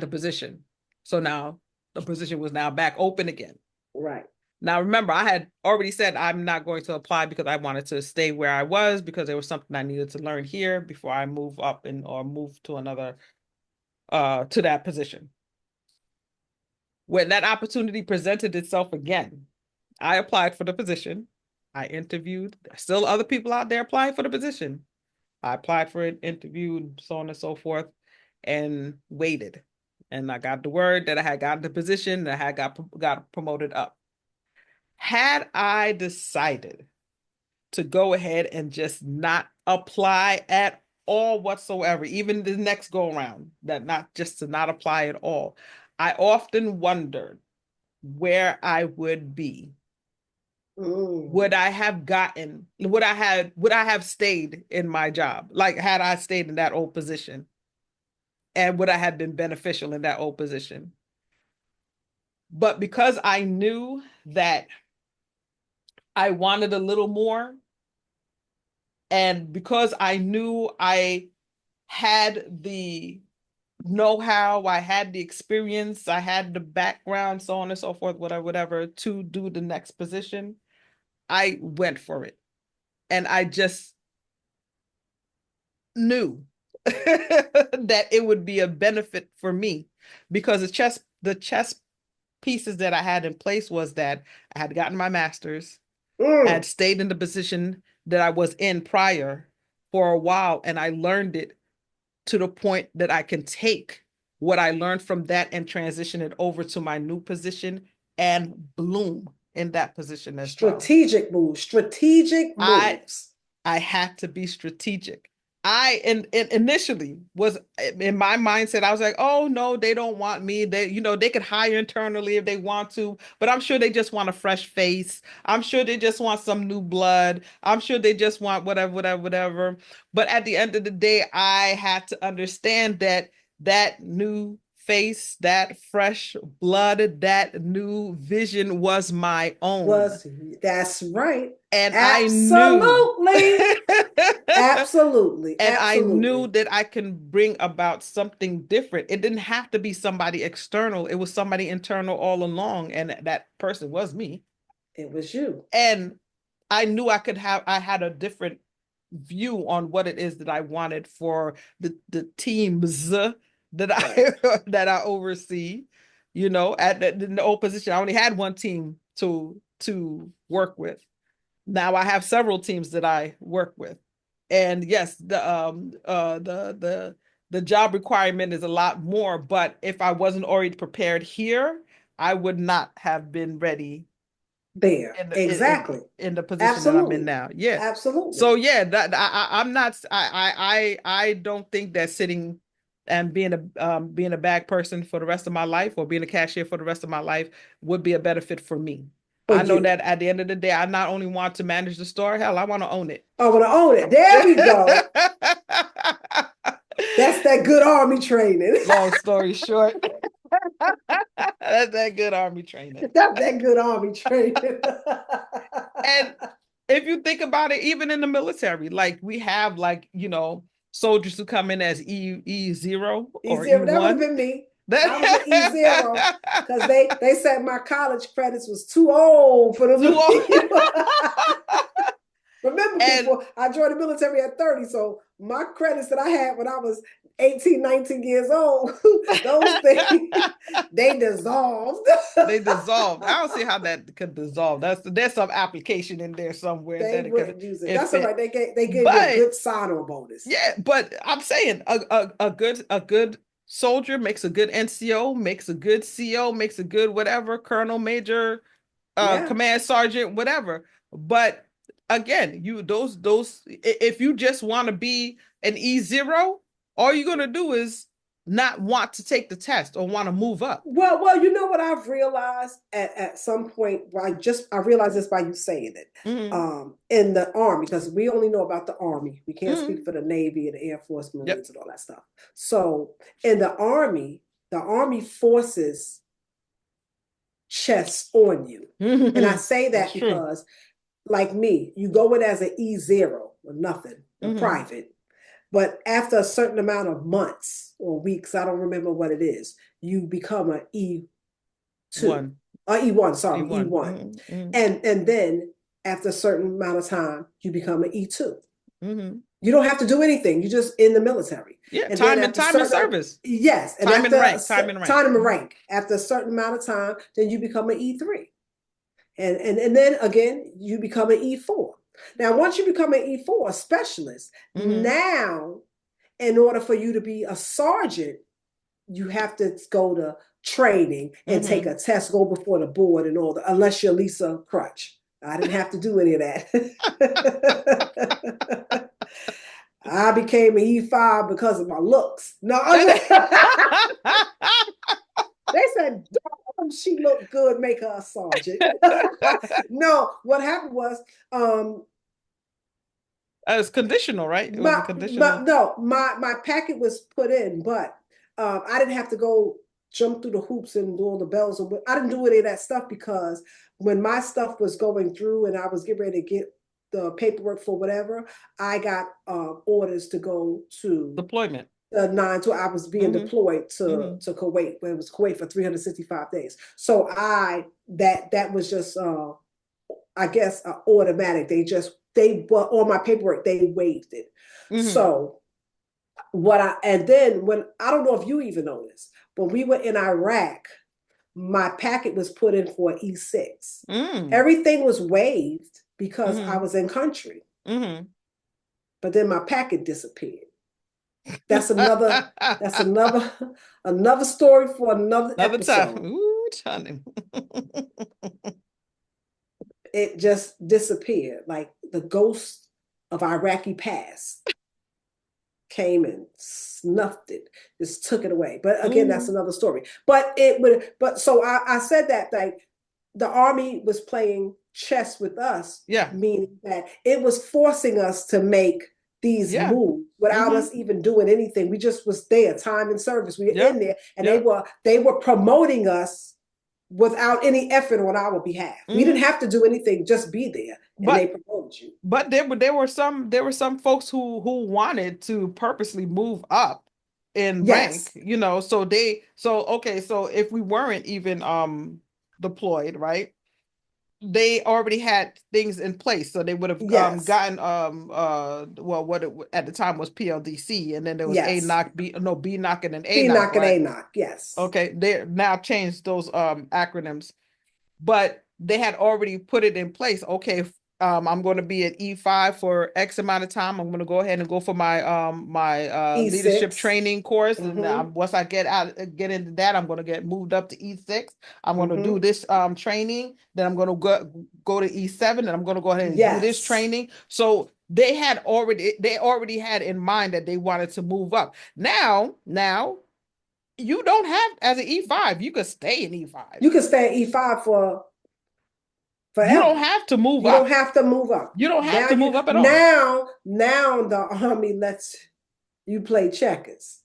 the position. So now the position was now back open again. Right. Now, remember, I had already said I'm not going to apply because I wanted to stay where I was because there was something I needed to learn here before I move up or move to another, to that position. When that opportunity presented itself again, I applied for the position. I interviewed. There's still other people out there applying for the position. I applied for it, interviewed, so on and so forth, and waited. And I got the word that I had gotten the position, that I had got promoted up. Had I decided to go ahead and just not apply at all whatsoever, even the next go around, that not just to not apply at all, I often wondered where I would be. Would I have stayed in my job? Like, had I stayed in that old position? And would I have been beneficial in that old position? But because I knew that I wanted a little more, and because I knew I had the know-how, I had the experience, I had the background, so on and so forth, whatever, to do the next position, I went for it. And I just knew that it would be a benefit for me because the the chess pieces that I had in place was that I had gotten my master's, had stayed in the position that I was in prior for a while, and I learned it to the point that I can take what I learned from that and transition it over to my new position and bloom in that position as well. Strategic moves. Strategic moves. I had to be strategic. I initially was in my mindset, I was like, oh no, they don't want me. They, they could hire internally if they want to, but I'm sure they just want a fresh face. I'm sure they just want some new blood. I'm sure they just want whatever, whatever, whatever. But at the end of the day, I had to understand that that new face, that fresh blood, that new vision was my own. That's right. And absolutely. Absolutely. And absolutely. I knew that I can bring about something different. It didn't have to be somebody external. It was somebody internal all along. And that person was me. It was you. And I knew I had a different view on what it is that I wanted for the teams that I oversee. At the old position, I only had one team to work with. Now I have several teams that I work with. And yes, the job requirement is a lot more, but if I wasn't already prepared here, I would not have been ready there. Exactly. In the position Absolutely. That I'm in now. Yeah. Absolutely. So yeah, that I'm not I don't think that sitting and being a bag person for the rest of my life or being a cashier for the rest of my life would be a benefit for me. I know that at the end of the day, I not only want to manage the store, hell, I want to own it. I want to own it. There we go. That's that good Army training. Long story short. That's that good Army training. That's that good Army training. And if you think about it, even in the military, like we have soldiers who come in as E0 or E1. That would have been me. I was an E0 because they said my college credits was too old for them. Remember, people, I joined the military at 30, so my credits that I had when I was 18, 19 years old, those things, they dissolved. They dissolved. I don't see how that could dissolve. There's some application in there somewhere. They wouldn't use it. That's all right. They gave you a good sign-on bonus. Yeah, but I'm saying a good soldier makes a good NCO, makes a good CO, makes a good whatever, colonel, major, command sergeant, whatever. But again, if you just want to be an E0, all you're going to do is not want to take the test or want to move up. Well, you know what I've realized at some point, I realized this by you saying it, in the Army, because we only know about the Army. We can't speak for the Navy and the Air Force, Marines, and all that stuff. So in the Army forces chess on you. And I say that because, like me, you go in as an E0 or nothing, private. But after a certain amount of months or weeks, I don't remember what it is, you become an E2. E1, sorry, E1. And then after a certain amount of time, you become an E2. You don't have to do anything. You're just in the military. Yeah, and time and service. Yes. And time and rank. Time and rank. After a certain amount of time, then you become an E3. And then again, you become an E4. Now, once you become an E4, a specialist, now, in order for you to be a sergeant, you have to go to training and take a test, go before the board and all that, unless you're Lisa Crutch. I didn't have to do any of that. I became an E5 because of my looks. No, they said, she looked good, make her a sergeant. No, what happened was, it's conditional, right? It was conditional. No, my packet was put in, but I didn't have to go jump through the hoops and do all the bells. I didn't do any of that stuff because when my stuff was going through and I was getting ready to get the paperwork for whatever, I got orders to go to deployment. 9 I was being deployed to Kuwait, where it was Kuwait for 365 days. So that was just I guess automatic. They on my paperwork they waived it. So and then when I don't know if you even know this, but we were in Iraq my packet was put in for E6. Mm. Everything was waived because I Mhm. was in country, Mhm. but then my packet disappeared. That's another another story for another Another time. episode. Ooh, Johnny. It just disappeared, like the ghost of Iraqi past came and snuffed it, just took it away. But again, that's another story. But it would, but so I said that like the army was playing chess with us, Yeah. meaning that it was forcing us to make these Yeah. moves without us even doing anything. We just was there, time and service. We were in there, and they were promoting us without any effort on our behalf. We didn't have to do anything, just be there, and they promoted you. But there were some folks who wanted to purposely move up in rank, Yes. so if we weren't even deployed, right? They already had things in place, so they would have Yes. gotten well, what it at the time was PLDC, and then there was Yes. ANOC, BNOC, and then BNOC ANOC, and right? ANOC, yes. Okay, they now changed those acronyms, but they had already put it in place. Okay, I'm going to be at E5 for X amount of time. I'm going to go ahead and go for my leadership training course, and once I get into that, I'm going to get moved up to E6. I'm going to do this training. Then I'm going to go to E7, and I'm going to go ahead and do this training. So they already had in mind that they wanted to move up. Now you don't have, as an E5, you could stay in E5. You can stay in E5 for forever. You don't have to move up. You don't have to move up. You don't have to move up at all. Now the army lets you play checkers.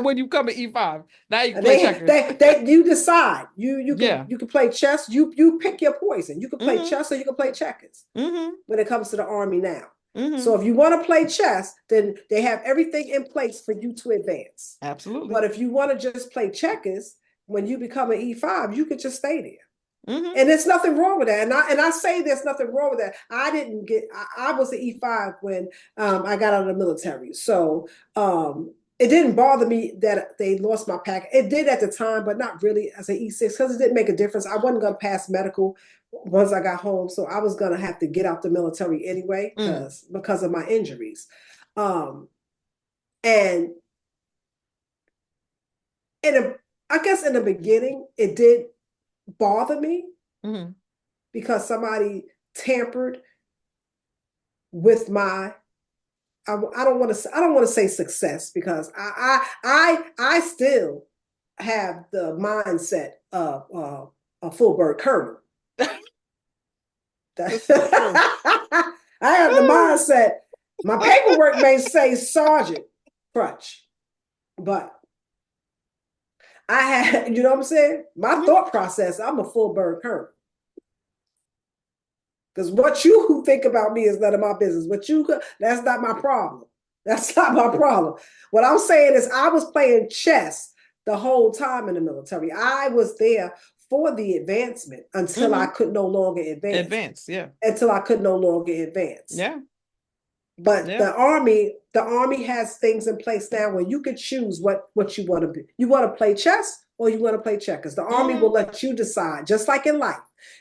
When you come to E5, now you can play checkers. You decide. You can play chess. You pick your poison. You can play chess or you can play checkers. When it comes to the army now. So if you want to play chess, then they have everything in place for you to advance. Absolutely. But if you want to just play checkers, when you become an E5, you could just stay there. And there's nothing wrong with that. And I say there's nothing wrong with that. I was an E5 when I got out of the military. So it didn't bother me that they lost my pack. It did at the time, but not really as an E6 because it didn't make a difference. I wasn't going to pass medical once I got home. So I was going to have to get out the military anyway because of my injuries. And I guess in the beginning, it did bother me because somebody tampered with my I don't want to say success because I still have the mindset of a full bird colonel. I have the mindset. My paperwork may say Sergeant Crutch, but I had, you know what I'm saying? My thought process, I'm a full bird colonel. Because what you think about me is none of my business. That's not my problem. That's not my problem. What I'm saying is I was playing chess the whole time in the military. I was there for the advancement until I could no longer advance. Until I could no longer advance. But the army has things in place now where you can choose what you want to be. You want to play chess or you want to play checkers. The army will let you decide, just like in life.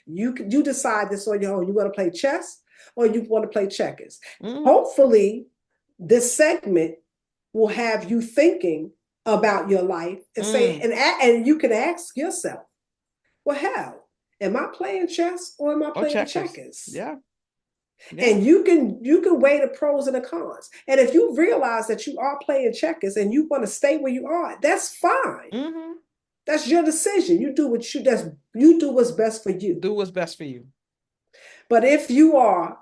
You decide this on your own. You want to play chess or you want to play checkers. Hopefully, this segment will have you thinking about your life and say, and you can ask yourself, well, hell, am I playing chess or am I playing checkers? And you can weigh the pros and the cons. And if you realize that you are playing checkers and you want to stay where you are, that's fine. That's your decision. You do what's best for you. Do what's best for you. But if you are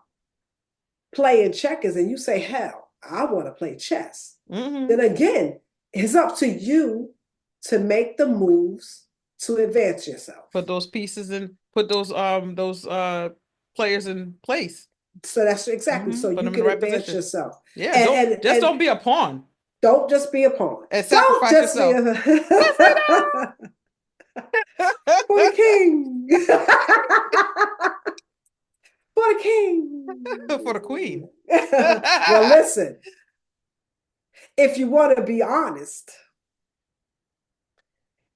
playing checkers and you say, hell, I want to play chess, then again, it's up to you to make the moves to advance yourself. Put those pieces and put those players in place. So that's exactly so you can advance yourself. Yeah, don't be a pawn. Don't just be a pawn. And sacrifice yourself. For the king. For the king. For the queen. Well, listen. If you want to be honest,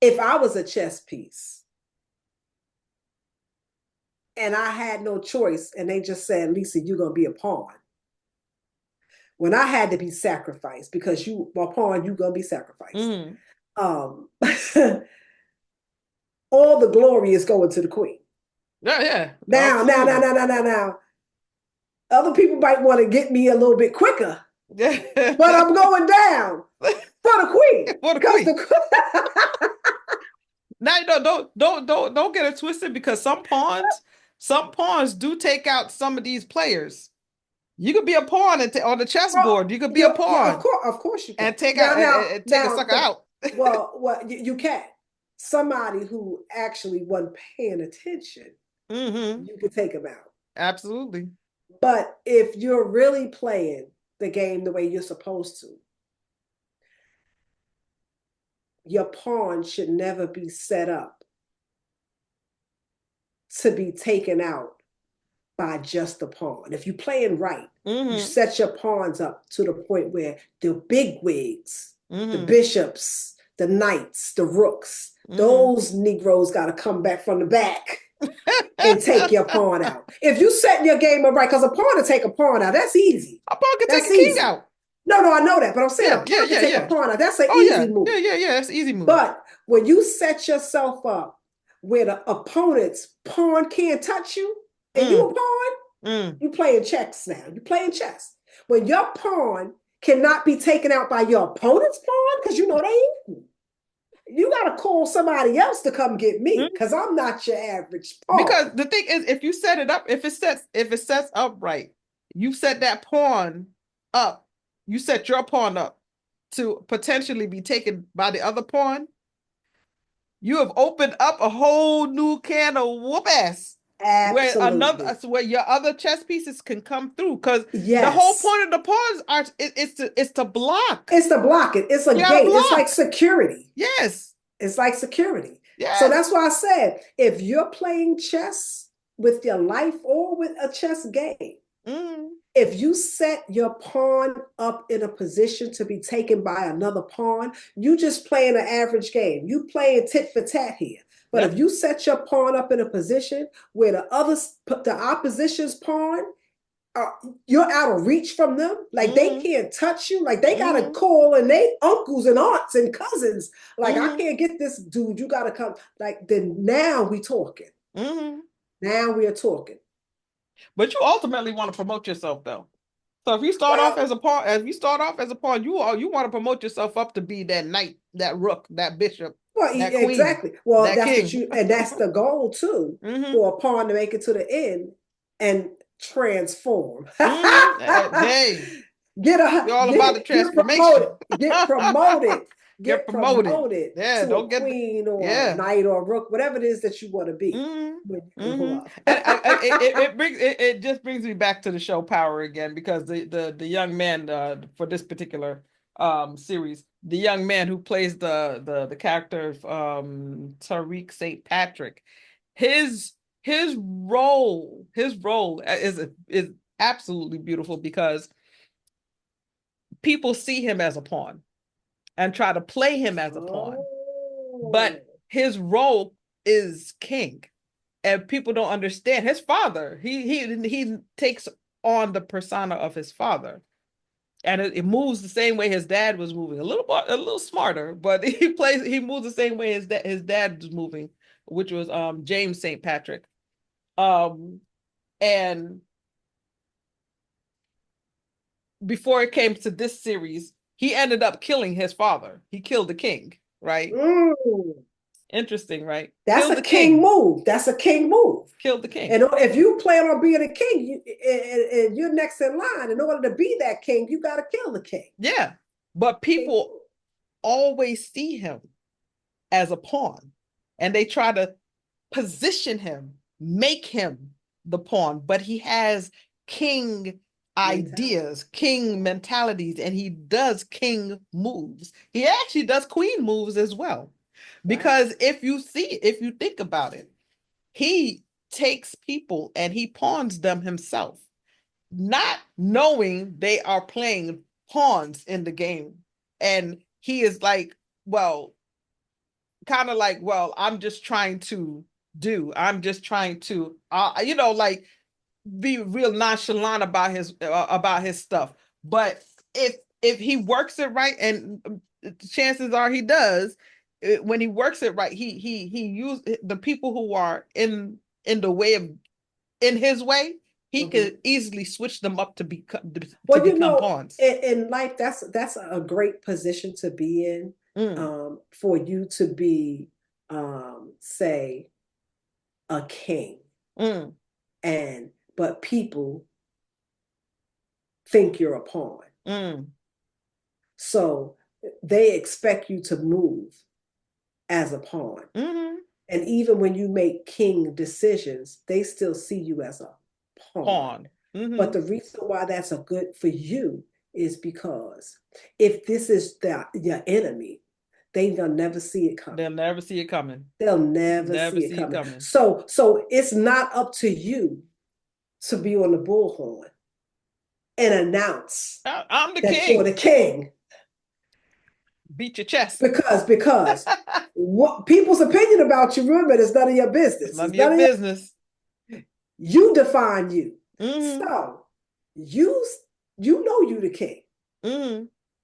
if I was a chess piece, and I had no choice, and they just said, Lisa, you're gonna be a pawn. When I had to be sacrificed, because you a pawn, you're gonna be sacrificed. Mm. All the glory is going to the queen. Yeah. Now. Other people might want to get me a little bit quicker, but I'm going down for the queen. For the queen. Now don't get it twisted, because some pawns do take out some of these players. You could be a pawn on the chessboard. You could be a pawn. Yeah, of course you can. And take a sucker out. well, you can. Somebody who actually wasn't paying attention, you could take them out. Absolutely. But if you're really playing the game the way you're supposed to, your pawn should never be set up to be taken out by just the pawn. If you're playing right, you set your pawns up to the point where the big wigs, the bishops, the knights, the rooks, those Negroes got to come back from the back and take your pawn out. If you set your game up right, because a pawn to take a pawn out, that's easy. A pawn can take a king out. No, I know that, but I'm saying a pawn can take a pawn out. That's an easy move. Yeah, that's an easy move. But when you set yourself up where the opponent's pawn can't touch you, and you a pawn, you playing chess now. You playing chess. When your pawn cannot be taken out by your opponent's pawn, because you know they equal. You got to call somebody else to come get me, because I'm not your average pawn. Because the thing is, if you set it up, if it sets up right, you set that pawn up. You set your pawn up to potentially be taken by the other pawn. You have opened up a whole new can of whoop ass. Absolutely. Where your other chess pieces can come through, because the whole point of the pawns is to block. It's to block it. It's a gate. It's like security. Yes. It's like security. Yes. So that's why I said, if you're playing chess with your life or with a chess game, if you set your pawn up in a position to be taken by another pawn, you just playing an average game. You playing tit for tat here. But if you set your pawn up in a position where the opposition's pawn, you're out of reach from them, like they can't touch you, like they gotta call and they uncles and aunts and cousins, like I can't get this dude, you gotta come, like then now we talking. Now we are talking. But you ultimately want to promote yourself, though. So if you start off as a pawn, you want to promote yourself up to be that knight, that rook, that bishop. Well, that queen, exactly. Well, that that's king. and that's the goal too, for a pawn to make it to the end and transform. Hey, you're all about the transformation. Get promoted. Get promoted. Yeah, don't get queen or knight or rook, whatever it is that you want to be. It just brings me back to the show Power again, because the young man for this particular series, the young man who plays the character of Tariq St. Patrick, his role is absolutely beautiful, because people see him as a pawn and try to play him as a pawn, but his role is king, and people don't understand his father. He takes on the persona of his father, and it moves the same way his dad was moving, a little smarter, but he moves the same way his dad was moving, which was James St. Patrick, and before it came to this series, he ended up killing his father. He killed the king, right? Interesting, right? That's a king move. That's a king move. Killed the king. And if you plan on being a king, and you're next in line, in order to be that king, you got to kill the king. Yeah, but people always see him as a pawn, and they try to position him, make him the pawn, but he has king ideas, king mentalities, and he does king moves. He actually does queen moves as well, because if you think about it, he takes people and he pawns them himself, not knowing they are playing pawns in the game, and he is like, I'm just trying to do. I'm just trying to, like be real nonchalant about his stuff. But if he works it right, and chances are he does, when he works it right, he use the people who are in the way of in his way. He could easily switch them up to become pawns. In life, that's a great position to be in. For you to be, say, a king, but people think you're a pawn. So they expect you to move as a pawn. And even when you make king decisions, they still see you as a pawn. But the reason why that's a good for you is because if this is your enemy, they'll never see it coming. They'll never see it coming. They'll never see it coming. So it's not up to you to be on the bullhorn and announce I'm the that king. you're the king. Beat your chest. Because what people's opinion about you, remember, is none of your business. It's none of your business. You define you. So you know you the king.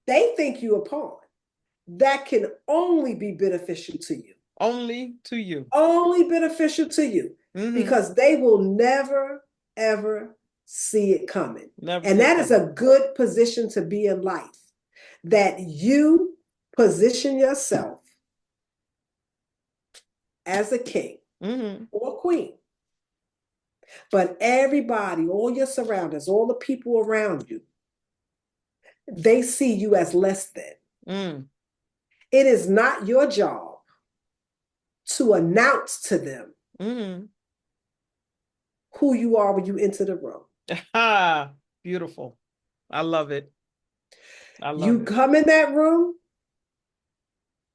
They think you a pawn. That can only be beneficial to you. Only to you. Only beneficial to you. Because they will never, ever see it coming. And that is a good position to be in life. That you position yourself as a king or queen. But everybody, all your surroundings, all the people around you, they see you as less than. It is not your job to announce to them who you are when you enter the room. Beautiful. I love it. You come in that room,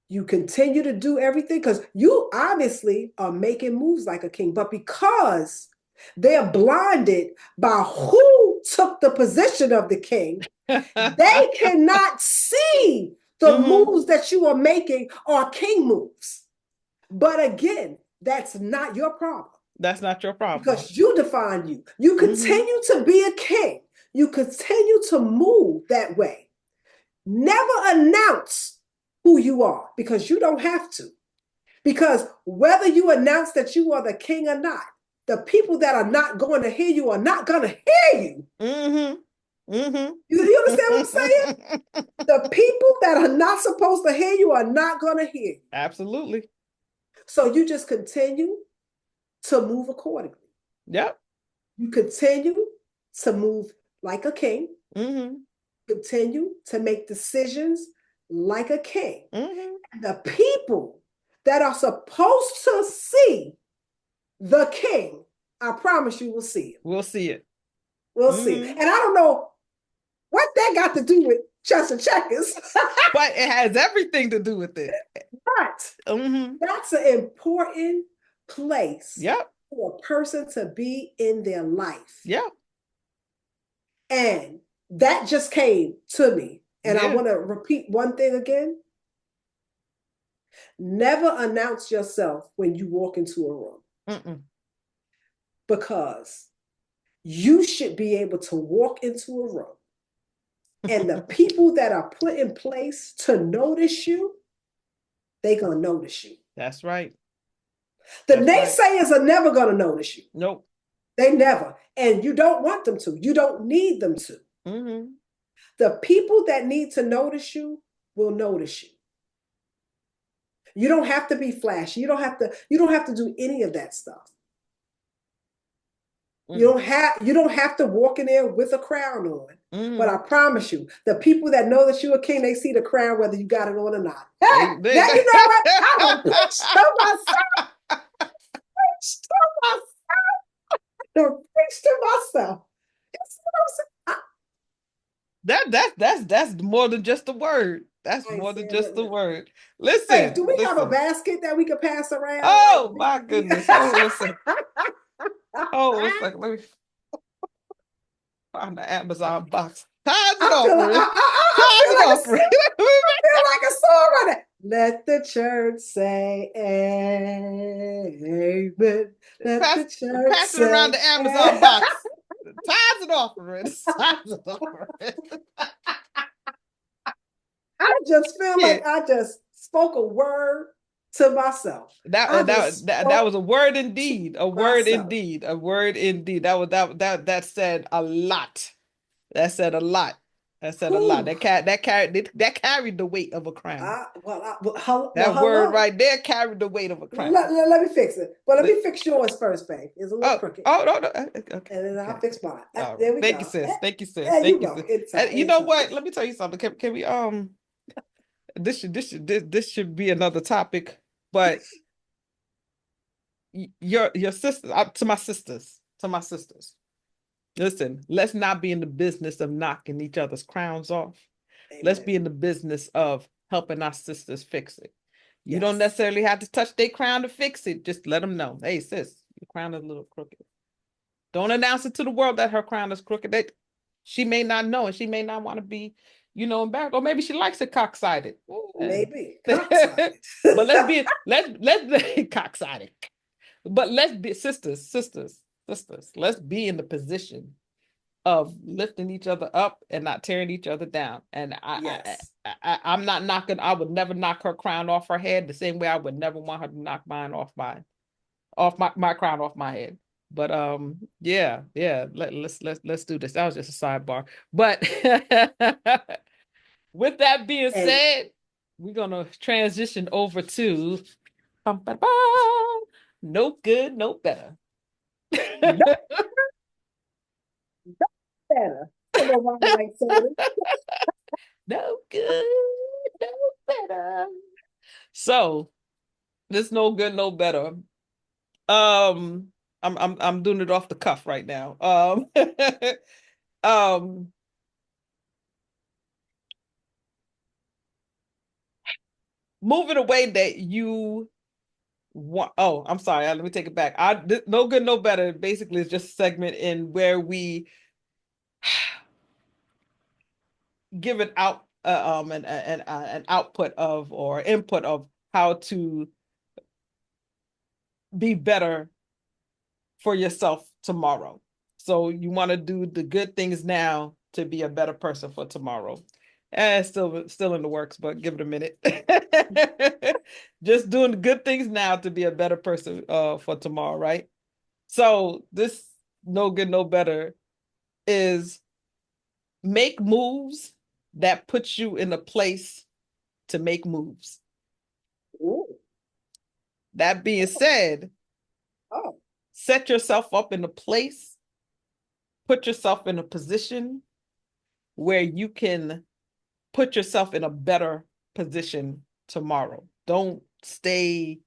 you continue to do everything because you obviously are making moves like a king, but because they're blinded by who took the position of the king, they cannot see the moves that you are making are king moves. But again, that's not your problem. That's not your problem. Because you define you. You continue to be a king. You continue to move that way. Never announce who you are because you don't have to. Because whether you announce that you are the king or not, the people that are not going to hear you are not going to hear you. You understand what I'm saying? The people that are not supposed to hear you are not going to hear you. Absolutely. So you just continue to move accordingly. Yep. You continue to move like a king. Continue to make decisions like a king. The people that are supposed to see the king, I promise you will see it. We'll see it. We'll see. And I don't know what that got to do with chess and checkers. But it has everything to do with it. But that's an important place for a person to be in their life. And that just came to me. And I want to repeat one thing again. Never announce yourself when you walk into a room. Because you should be able to walk into a room and the people that are put in place to notice you, they're going to notice you. That's right. The naysayers are never going to notice you. Nope. They never. And you don't want them to. You don't need them to. The people that need to notice you will notice you. You don't have to be flashy. You don't have to do any of that stuff. You don't have to walk in there with a crown on. But I promise you, the people that know that you're a king, they see the crown whether you got it on or not. Hey, now you know what? I don't preach to myself. Don't preach to myself. That's more than just a word. That's more than just a word. Listen. Hey, do we have a basket that we can pass around? Oh my goodness. Let me find the Amazon box. How's it offering? I feel like a song right there. Let the church say amen. Let the church Pass it around say the Amazon amen. box. Tithes and offerings. Tithes and offerings. I just feel Yeah. like I just spoke a word to myself. I just That was spoke a word to indeed. A word myself. indeed. A word indeed. That said a lot. That said a lot. That said a lot. Whew. That carried the weight of a crown. Well, That word hello. right there carried the weight of a crown. Let me fix it. Well, let me fix yours first, babe. It's a little Oh, crooked. oh no, no. Okay, And then I'll okay. fix mine. All right. There we Thank you, go. sis. Thank you, sis. There you Thank you, go. sis. Anytime, You know anytime. what? Let me tell you something. Can we this should be another topic, but your sister to my sisters. Listen, let's not be in the business of knocking each other's crowns off. Let's Amen. be in the business of helping our sisters fix it. You don't Yes. necessarily have to touch their crown to fix it. Just let them know. Hey, sis, your crown is a little crooked. Don't announce it to the world that her crown is crooked. She may not know, and she may not want to be, embarrassed, or maybe she likes it cocksided. Maybe. Cocksided. But let's cocksided. But let's be sisters. Let's be in the position of lifting each other up and not tearing each other down. And Yes. I'm not knocking. I would never knock her crown off her head the same way I would never want her to knock mine off my crown off my head. But yeah. Let's do this. That was just a sidebar. But with that being And said, we're gonna transition over to no good, no better. no better. I don't know why I like saying it. No good, no better. So this no good, no better. I'm doing it off the cuff right now. Um, moving away that you want. Oh, I'm sorry. Let me take it back. No good, no better. Basically, is just a segment in where we give it out, an output of or input of how to be better for yourself tomorrow. So you want to do the good things now to be a better person for tomorrow. Still in the works, but give it a minute. Just doing the good things now to be a better person for tomorrow, right? So this no good, no better is make moves that put you in a place to make moves. Ooh. That being said, Oh. set yourself up in a place, put yourself in a position where you can put yourself in a better position tomorrow. Don't stay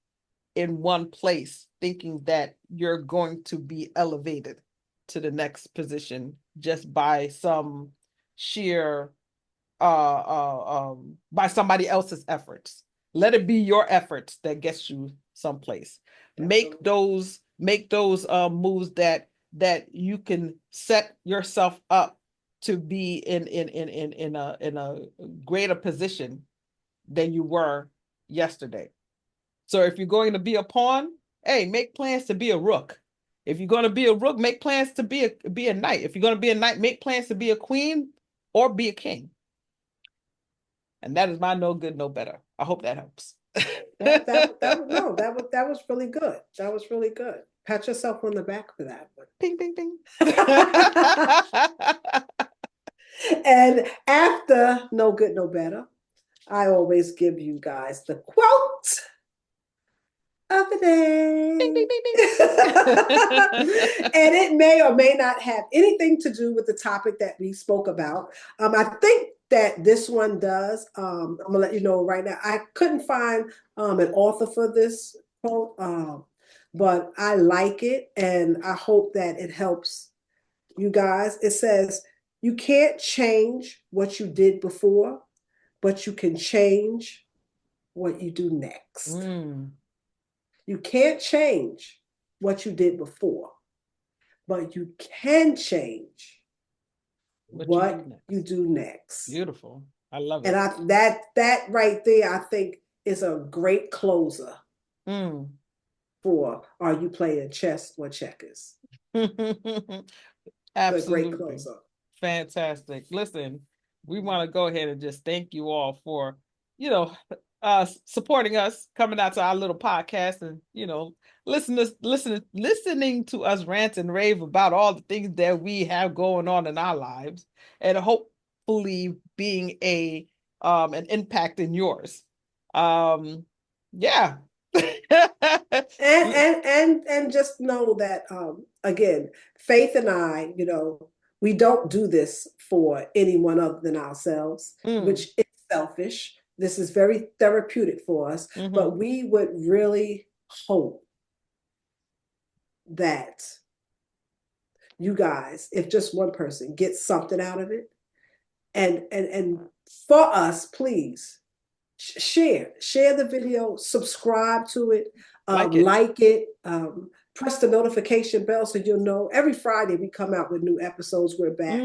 in one place thinking that you're going to be elevated to the next position just by some sheer by somebody else's efforts. Let it be your efforts that gets you someplace. Make Absolutely. those moves that you can set yourself up to be in a greater position than you were yesterday. So if you're going to be a pawn, hey, make plans to be a rook. If you're going to be a rook, make plans to be a knight. If you're going to be a knight, make plans to be a queen or be a king. And that is my no good, no better. I hope that helps. No, that was really good. That was really good. Pat yourself on the back for that one. Ping, ping, ping. And after no good, no better, I always give you guys the quote of the Ding, ding, day. ding, And it may or may not have anything to do with the topic that we spoke about. I think that this one does. I'm gonna let you know right now. I couldn't find an author for this quote, but I like it, and I hope that it helps you guys. It says, "You can't change what you did before, but you can change what you do next." Mm, You can't change what you did before, but you can change what you do what you next. do next. Beautiful. I love And it. that right there, I think is a great closer for are you playing chess or checkers? Absolutely. A great closer. Fantastic. Listen, we want to go ahead and just thank you all for, supporting us, coming out to our little podcast and, listening to us rant and rave about all the things that we have going on in our lives, and hopefully being an impact in yours. Yeah. and just know that again, Faith and I, we don't do this for anyone other than ourselves, which is selfish. This is very therapeutic for us, but we would really hope that you guys, if just one person gets something out of it, and for us, please share the video, subscribe to it, like it, press the notification bell so you'll know every Friday we come out with new episodes. We're back.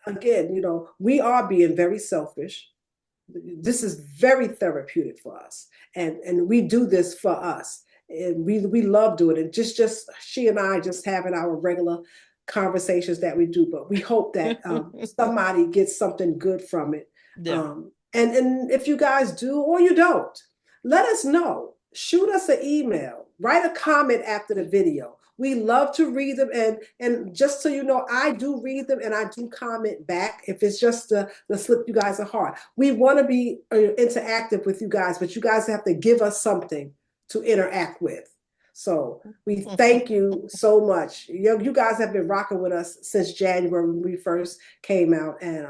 Again, we are being very selfish. This is very therapeutic for us, and we do this for us, and we love doing it. Just she and I just having our regular conversations that we do, but we hope that somebody gets something good from it. And if you guys do or you don't, let us know. Shoot us an email, write a comment after the video. We love to read them, and just so you know, I do read them and I do comment back if it's just to slip you guys a heart. We want to be interactive with you guys, but you guys have to give us something to interact with. So we thank you so much. You guys have been rocking with us since January when we first came out, and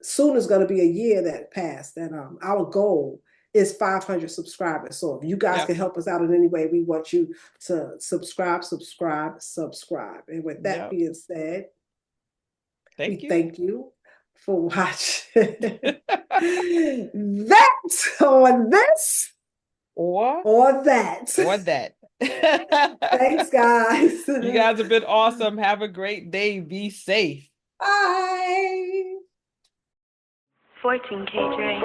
soon is going to be a year that passed. And our goal is 500 subscribers. So if you guys can help us out in any way, we want you to subscribe. And with that being said, thank you for watching. That's on this or that. Thanks, guys. You guys have been awesome. Have a great day. Be safe. Bye. 14K Dre.